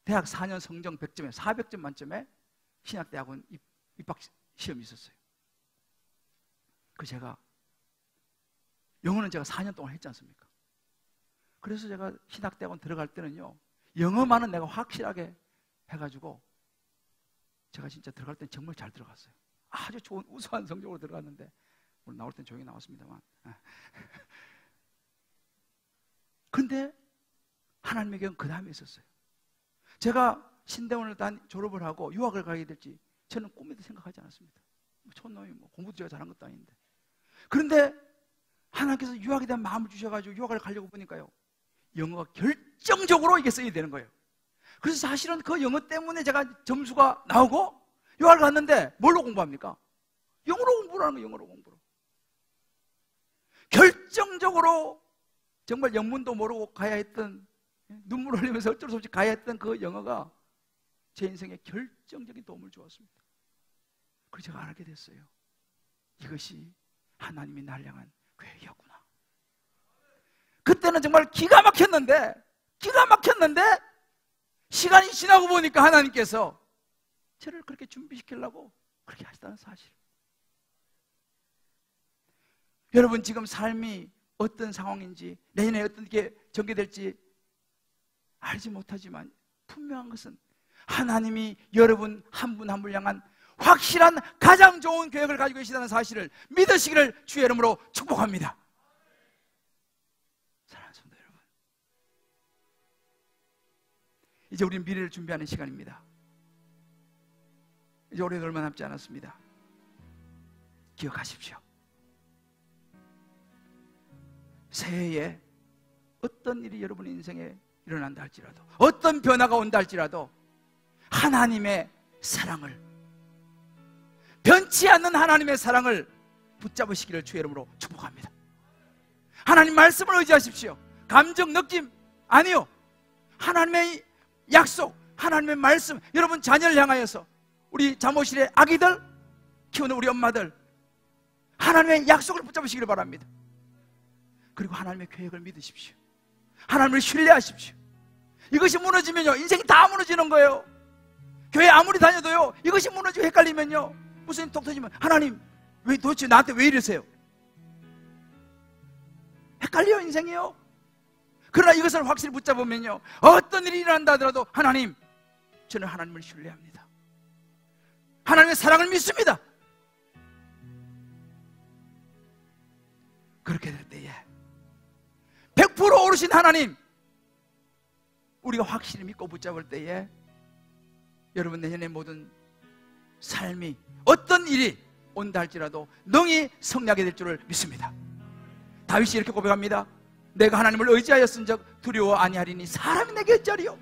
대학 4년 성적 100점에 400점 만점에 신학대학원 입학 시험이 있었어요. 그 제가 영어는 제가 4년 동안 했지 않습니까? 그래서 제가 신학대학원 들어갈 때는요 영어만은 내가 확실하게 해가지고 제가 진짜 들어갈 때는 정말 잘 들어갔어요. 아주 좋은 우수한 성적으로 들어갔는데 물론 나올 땐 조용히 나왔습니다만 근데 하나님에게는 그 다음에 있었어요. 제가 신대원을 졸업을 하고 유학을 가게 될지 저는 꿈에도 생각하지 않았습니다. 촌놈이 공부도 제가 잘한 것도 아닌데. 그런데 하나님께서 유학에 대한 마음을 주셔가지고 유학을 가려고 보니까요 영어가 결정적으로 이게 써야 되는 거예요. 그래서 사실은 그 영어 때문에 제가 점수가 나오고 유학을 갔는데 뭘로 공부합니까? 영어로 공부를 하는 거예요. 영어로 공부로. 결정적으로 정말 영문도 모르고 가야 했던, 눈물 흘리면서 어쩔 수 없이 가야 했던 그 영어가 제 인생에 결정적인 도움을 주었습니다. 그래서 제가 알게 됐어요. 이것이 하나님이 날 향한 계획이었구나. 그때는 정말 기가 막혔는데 시간이 지나고 보니까 하나님께서 저를 그렇게 준비시키려고 그렇게 하시다는 사실. 여러분 지금 삶이 어떤 상황인지 내년에 어떻게 전개될지 알지 못하지만 분명한 것은 하나님이 여러분 한 분 한 분 향한 확실한 가장 좋은 계획을 가지고 계시다는 사실을 믿으시기를 주의 이름으로 축복합니다. 사랑하는 성도 여러분, 이제 우리는 미래를 준비하는 시간입니다. 이제 올해도 얼마 남지 않았습니다. 기억하십시오. 새해에 어떤 일이 여러분의 인생에 일어난다 할지라도, 어떤 변화가 온다 할지라도 하나님의 사랑을, 변치 않는 하나님의 사랑을 붙잡으시기를 주의 이름으로 축복합니다. 하나님 말씀을 의지하십시오. 감정, 느낌 아니요, 하나님의 약속, 하나님의 말씀. 여러분 자녀를 향하여서, 우리 잠옷실의 아기들 키우는 우리 엄마들, 하나님의 약속을 붙잡으시기를 바랍니다. 그리고 하나님의 계획을 믿으십시오. 하나님을 신뢰하십시오. 이것이 무너지면요 인생이 다 무너지는 거예요. 교회 아무리 다녀도요 이것이 무너지고 헷갈리면요 무슨 톡 터지면 하나님 왜 도대체 나한테 왜 이러세요? 헷갈려요 인생이요. 그러나 이것을 확실히 붙잡으면요 어떤 일이 일어난다 하더라도 하나님, 저는 하나님을 신뢰합니다. 하나님의 사랑을 믿습니다. 그렇게 될 때에 100% 오르신 하나님 우리가 확실히 믿고 붙잡을 때에 여러분 내년의 모든 삶이 어떤 일이 온다 할지라도 능히 성리하게 될 줄을 믿습니다. 다윗이 이렇게 고백합니다. 내가 하나님을 의지하였은즉 두려워 아니하리니 사람이 내게 어찌하리요.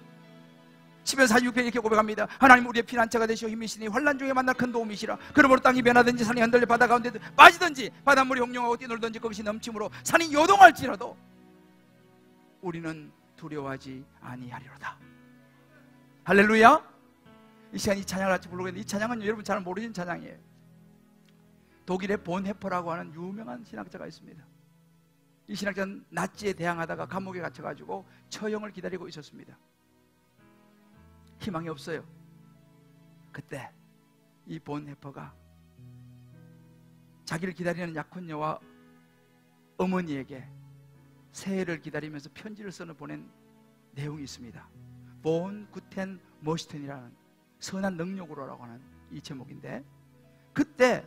시편 46편 이렇게 고백합니다. 하나님 우리의 피난처가 되시오 힘이시니 환난 중에 만날 큰 도움이시라. 그러므로 땅이 변하든지 산이 흔들려 바다 가운데 빠지든지 바닷물이 홍룡하고 뛰놀든지 그것이 넘침으로 산이 요동할지라도 우리는 두려워하지 아니하리로다. 할렐루야. 이 시간 이 찬양을 같이 부르고 있는데 이 찬양은 여러분 잘 모르는 찬양이에요. 독일의 본헤퍼라고 하는 유명한 신학자가 있습니다. 이 신학자는 나치에 대항하다가 감옥에 갇혀가지고 처형을 기다리고 있었습니다. 희망이 없어요. 그때 이 본헤퍼가 자기를 기다리는 약혼녀와 어머니에게 새해를 기다리면서 편지를 써서 보낸 내용이 있습니다. 본 구텐 머시텐이라는 선한 능력으로라고 하는 이 제목인데, 그때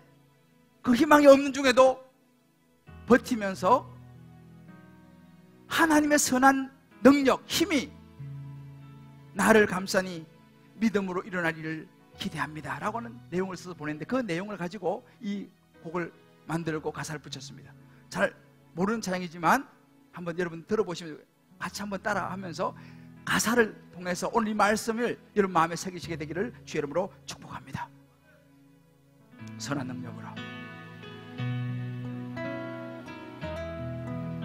그 희망이 없는 중에도 버티면서 하나님의 선한 능력, 힘이 나를 감싸니 믿음으로 일어날 일을 기대합니다 라고 하는 내용을 써서 보냈는데, 그 내용을 가지고 이 곡을 만들고 가사를 붙였습니다. 잘 모르는 찬양이지만 한번 여러분 들어보시면 같이 한번 따라하면서 가사를 통해서 오늘 이 말씀을 여러분 마음에 새기시게 되기를 주의 이름으로 축복합니다. 선한 능력으로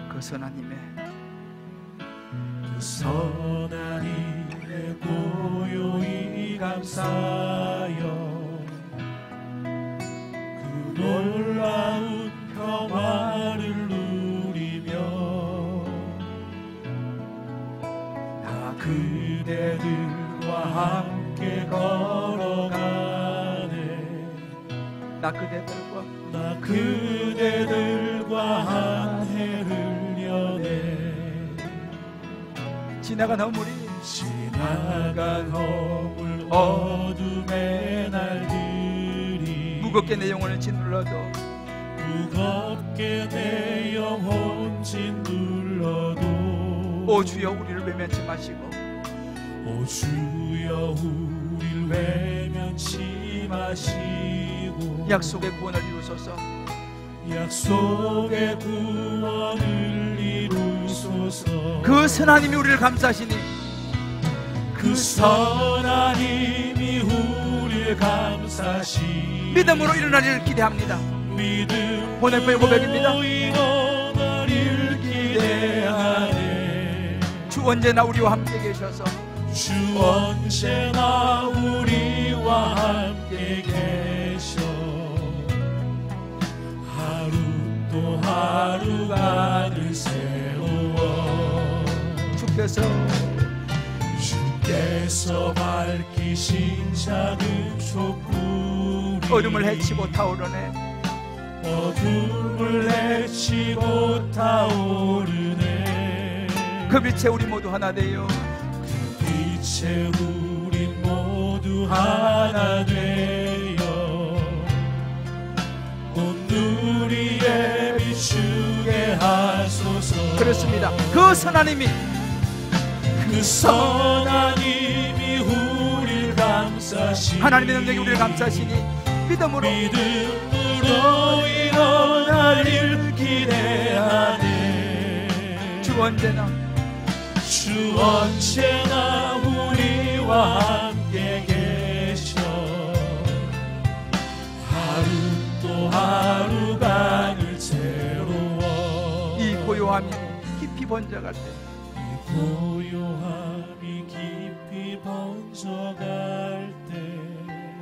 그 선한 힘에, 그 선한 힘에 고요히 감사하여 그 놀라운 평화를 누리며 나 그대들과 함께 걸어가네. 나 그대들과 한 해를 여네. 지나간 허물이 어둠의 날들이 무겁게 내 영혼을 짓눌러도 오 주여 우리를 외면치 마시고 오 주여 우리를 외면치 마시고 약속의 구원을 이루소서. 약속의 구원을 이루소서. 그 선하님이 우리를 감싸시니 그 선하님이 우리를 감싸시니 믿음으로 일어날 일을 기대합니다. 본헤퍼의 고백입니다. 일어날 일을 기대하네. 주 언제나 우리와 함께 계셔서 주 언제나 우리와 함께 계셔 하루 또 하루가 늘 새로워. 주께서 밝히신 작은 촛불이 어둠을 헤치고 타오르네. 어둠을 헤치고 타오르네. 그 빛에 우리 모두 하나 되어 그 빛에 우린 모두 하나 되어 온누리에 비추게 하소서. 그렇습니다. 그 선하님이 우리를 감싸시니 하나님의 능력이 우리를 감싸시니 믿음으로 일어날 일 기대하네. 주 언제나 우리와 함께 계셔 하루 또 하루가 늘 새로워. 이 고요함이 깊이 번져갈 때 고요함이 깊이 번져갈 때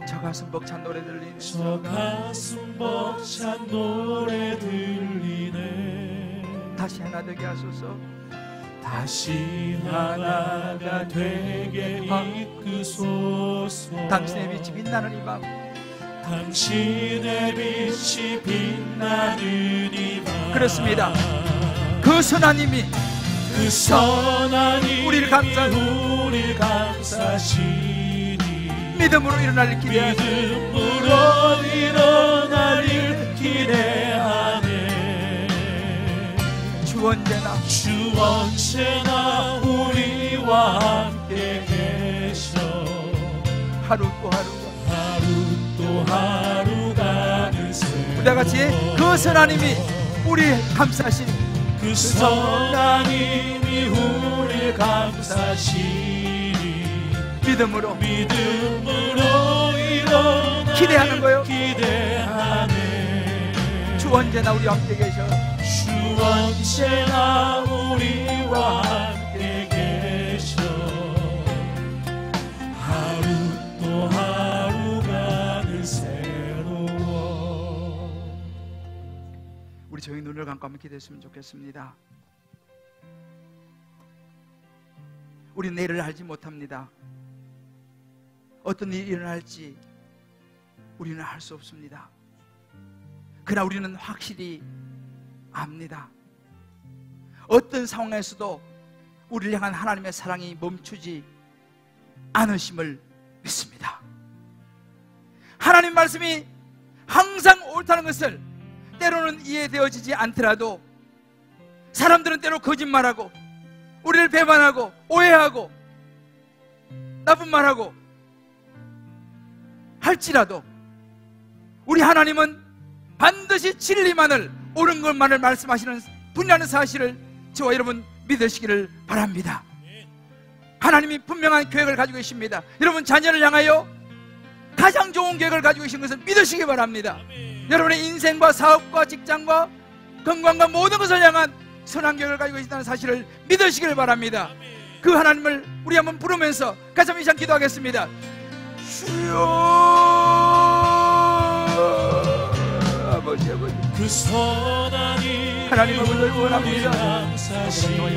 저 가슴 벅찬 노래 들리네. 저 가슴 벅찬 노래 들리네. 다시 하나 되게 하소서. 다시 하나가 되게 이끄소서. 당신의 빛이 빛나는 이 밤, 당신의 빛이 빛나는 이 밤. 그렇습니다. 그 선하님이 우리를 감싸시니 믿음으로 일어날 일 기대하네. 주 언제나 우리와 함께 계셔 하루 또 하루가 늘 새로워. 우리 같이 그 선하님이 우리 감싸신 그 선하님이 우리를 감싸시니 믿음으로 일어나 기대하는 거요. 기대하네. 주 언제나 우리와 함께 계셔. 주 언제나 우리와 함께 계셔 하루 또 하루가 늘 새로워. 우리 조용히 눈을 감고 마음껏 한번 기도했으면 좋겠습니다. 우리 내일을 알지 못합니다. 어떤 일이 일어날지 우리는 알 수 없습니다. 그러나 우리는 확실히 압니다. 어떤 상황에서도 우리를 향한 하나님의 사랑이 멈추지 않으심을 믿습니다. 하나님 말씀이 항상 옳다는 것을 때로는 이해되어지지 않더라도 사람들은 때로 거짓말하고 우리를 배반하고 오해하고 나쁜 말하고 할지라도 우리 하나님은 반드시 진리만을, 옳은 것만을 말씀하시는 분이라는 사실을 저와 여러분 믿으시기를 바랍니다. 하나님이 분명한 계획을 가지고 계십니다. 여러분 자녀를 향하여 가장 좋은 계획을 가지고 계신 것을 믿으시기 바랍니다. 여러분의 인생과 사업과 직장과 건강과 모든 것을 향한 선한 계획을 가지고 계시다는 사실을 믿으시기를 바랍니다. 그 하나님을 우리 한번 부르면서 같이 한번 이 시간 기도하겠습니다. 주여 아버지 그 선하니 하나님 아버지를 원합니다.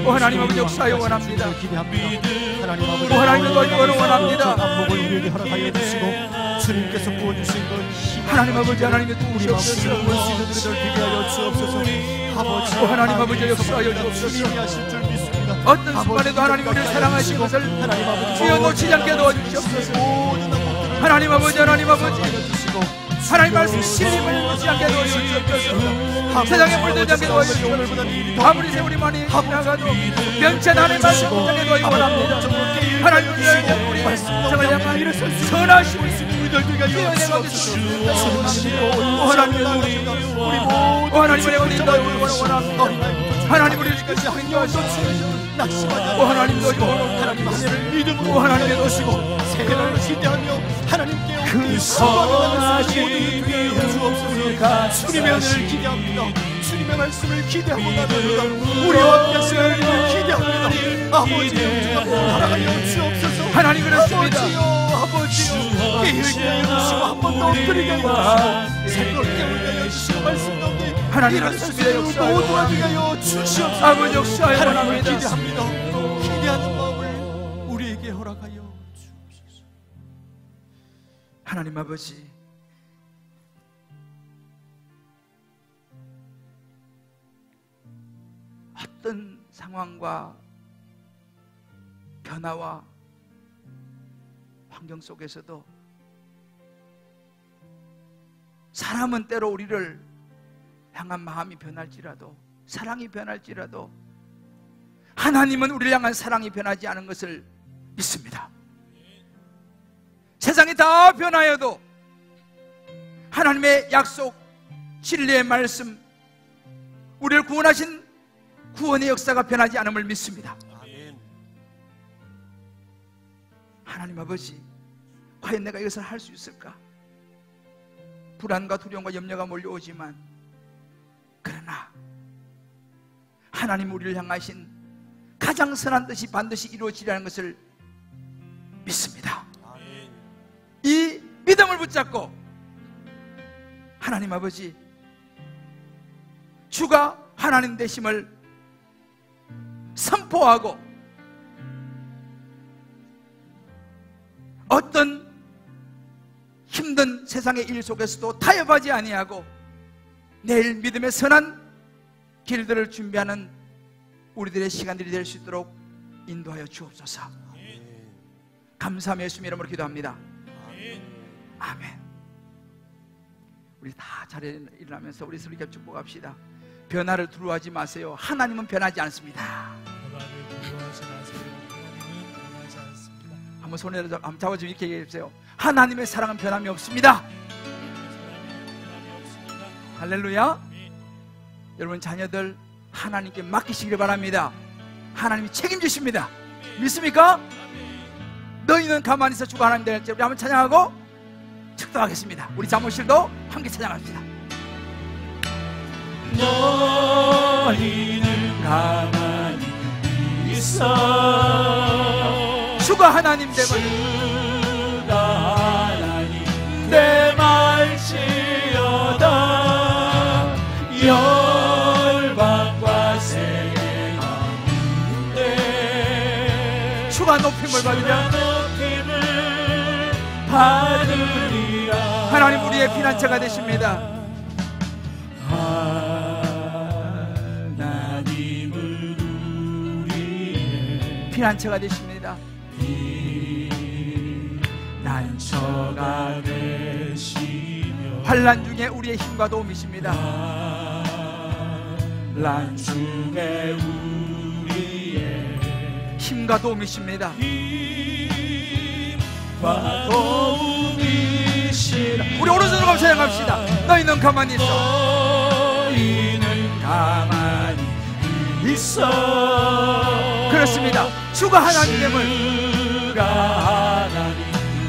오 하나님 아버지 역사에 원합니다. 오 하나님의 도와주기를 원합니다. 안목을 우리에게 허락하여 주시고 주님께서 부어주신 것 하나님 아버지 하나님의 도우시 없으시고 원수들을 비게 하여 주옵소서. 아버지 오 하나님 아버지 역사하여 주옵소서. 주님이 하실 줄 믿습니다. 어떤 순간에도 하나님 우리를 사랑하신 것을 주여 놓치지 않게 도와주시옵소서. 하나님 아버지 하나님 아버지 하나님 말씀 진리를 놓치지 않게 도와주시옵소서. 세상에 물들지 않게 도와주시옵소서. 아무리 세월이 많이 지나가도 변치 않은 하나님 말씀 못하게 도와주시기 원합니다. 하나님 우리 말씀을 향한 선하심을 하나님 우리 원합니다. 하나님 우리를 지키시 행동하시옵소서. 오 하나님 도시고 하나님 하늘을 믿음으로 하나님의 도시고 세계를 기대하며 하나님께 그 선하신 주옵소서. 주님의 은혜를 기대합니다. 주님의 말씀을 기대하고 나갑니다. 우리와 함께 기대합니다. 아버지의 영주가 허락하여 주옵소서. 하나님 그렇습니다. 아버지여 깨어있게 해주시고 한 번 더 엎드리게 해주시고 새롭게 울게 해주시고 말씀 가운데 하나님 그렇습니다. 역사하여 도와주게 하여 주시옵소서. 아버지 역사하여 하나님을 원합니다. 기대합니다. 기대하는 마음을 우리에게 허락하여 주옵소서. 하나님 아버지 어떤 상황과 변화와 환경 속에서도 사람은 때로 우리를 향한 마음이 변할지라도 사랑이 변할지라도 하나님은 우리를 향한 사랑이 변하지 않은 것을 믿습니다. 세상이 다 변하여도 하나님의 약속, 진리의 말씀, 우리를 구원하신 구원의 역사가 변하지 않음을 믿습니다. 하나님 아버지, 과연 내가 이것을 할 수 있을까? 불안과 두려움과 염려가 몰려오지만 그러나 하나님 우리를 향하신 가장 선한 뜻이 반드시 이루어지리라는 것을 믿습니다. 이 믿음을 붙잡고 하나님 아버지 주가 하나님 되심을 선포하고 어떤 힘든 세상의 일 속에서도 타협하지 아니하고 내일 믿음의 선한 길들을 준비하는 우리들의 시간들이 될 수 있도록 인도하여 주옵소서. 감사하며 예수님 이름으로 기도합니다. 아멘. 우리 다 자리에 일어나면서 우리 서로 이렇게 축복합시다. 변화를 두려워하지 마세요. 하나님은 변하지 않습니다. 한번 손을 한번 잡아주고 이렇게 얘기해 주세요. 하나님의 사랑은 변함이 없습니다. 할렐루야. 여러분 자녀들 하나님께 맡기시길 바랍니다. 하나님이 책임지십니다. 믿습니까? 너희는 가만히 있어 주가 하나님 될 때 우리 한번 찬양하고 축도하겠습니다. 우리 사무실도 함께 찬양합시다. 너희는 가만히 있어 주가 하나님 되면 주가 하나님 내 말지어다 열방을 주가 높임을 받으리라. 하나님 우리의 피난처가 되십니다. 하나님은 우리의 피난처가 되십니다. 피난처가 되시며 환난 중에 우리의 힘과 도움이십니다. 환난 중에 우리의 힘과 도움이십니다. 힘과 도움이시라. 우리 오른손으로 찬양합시다. 너희는 가만히 있어. 너희는 가만히 있어. 그렇습니다. 주가 하나님임을, 주가 하나님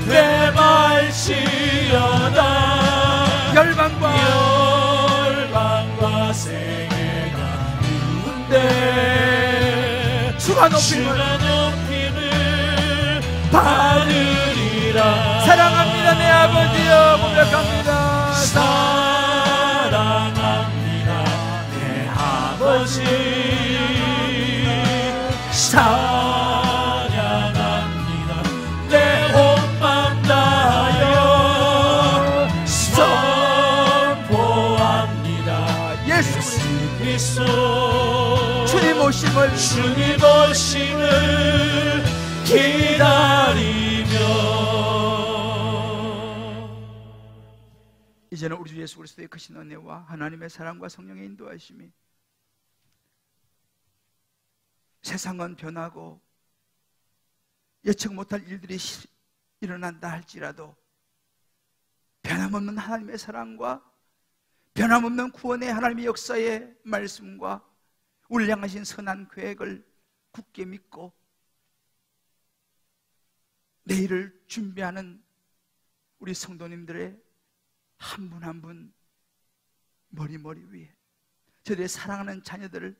되말지어다. 열방과 세계가 누군데 주가 높임을 받으리라. 사랑합니다 내 아버지여. 고백합니다. 사랑합니다 내 아버지. 사랑합니다 내 온 맘 다하여 선포합니다. 예수 그리스도 주님 오심을 기다리며. 이제는 우리 주 예수 그리스도의 크신 은혜와 하나님의 사랑과 성령의 인도하심이 세상은 변하고 예측 못할 일들이 일어난다 할지라도 변함없는 하나님의 사랑과 변함없는 구원의 하나님의 역사의 말씀과 우리를 향하신 선한 계획을 굳게 믿고 내일을 준비하는 우리 성도님들의 한 분 한 분 머리 위에 저들의 사랑하는 자녀들을,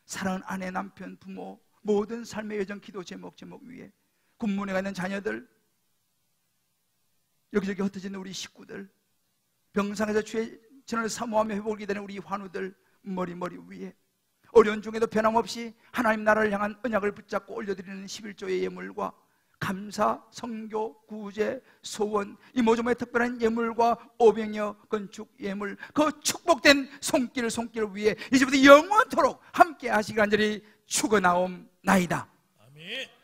사랑하는 아내, 남편, 부모, 모든 삶의 여정, 기도 제목 위에 군문에 가는 자녀들, 여기저기 흩어진 우리 식구들, 병상에서 주의 전을 사모하며 회복을 기다리는 우리 환우들 머리 위에 어려운 중에도 변함없이 하나님 나라를 향한 언약을 붙잡고 올려드리는 11조의 예물과 감사, 성교, 구제, 소원, 이 모종의 특별한 예물과 500여 건축 예물, 그 축복된 손길 위에 이제부터 영원토록 함께 하시기 간절히 축원하옵나이다. 아멘.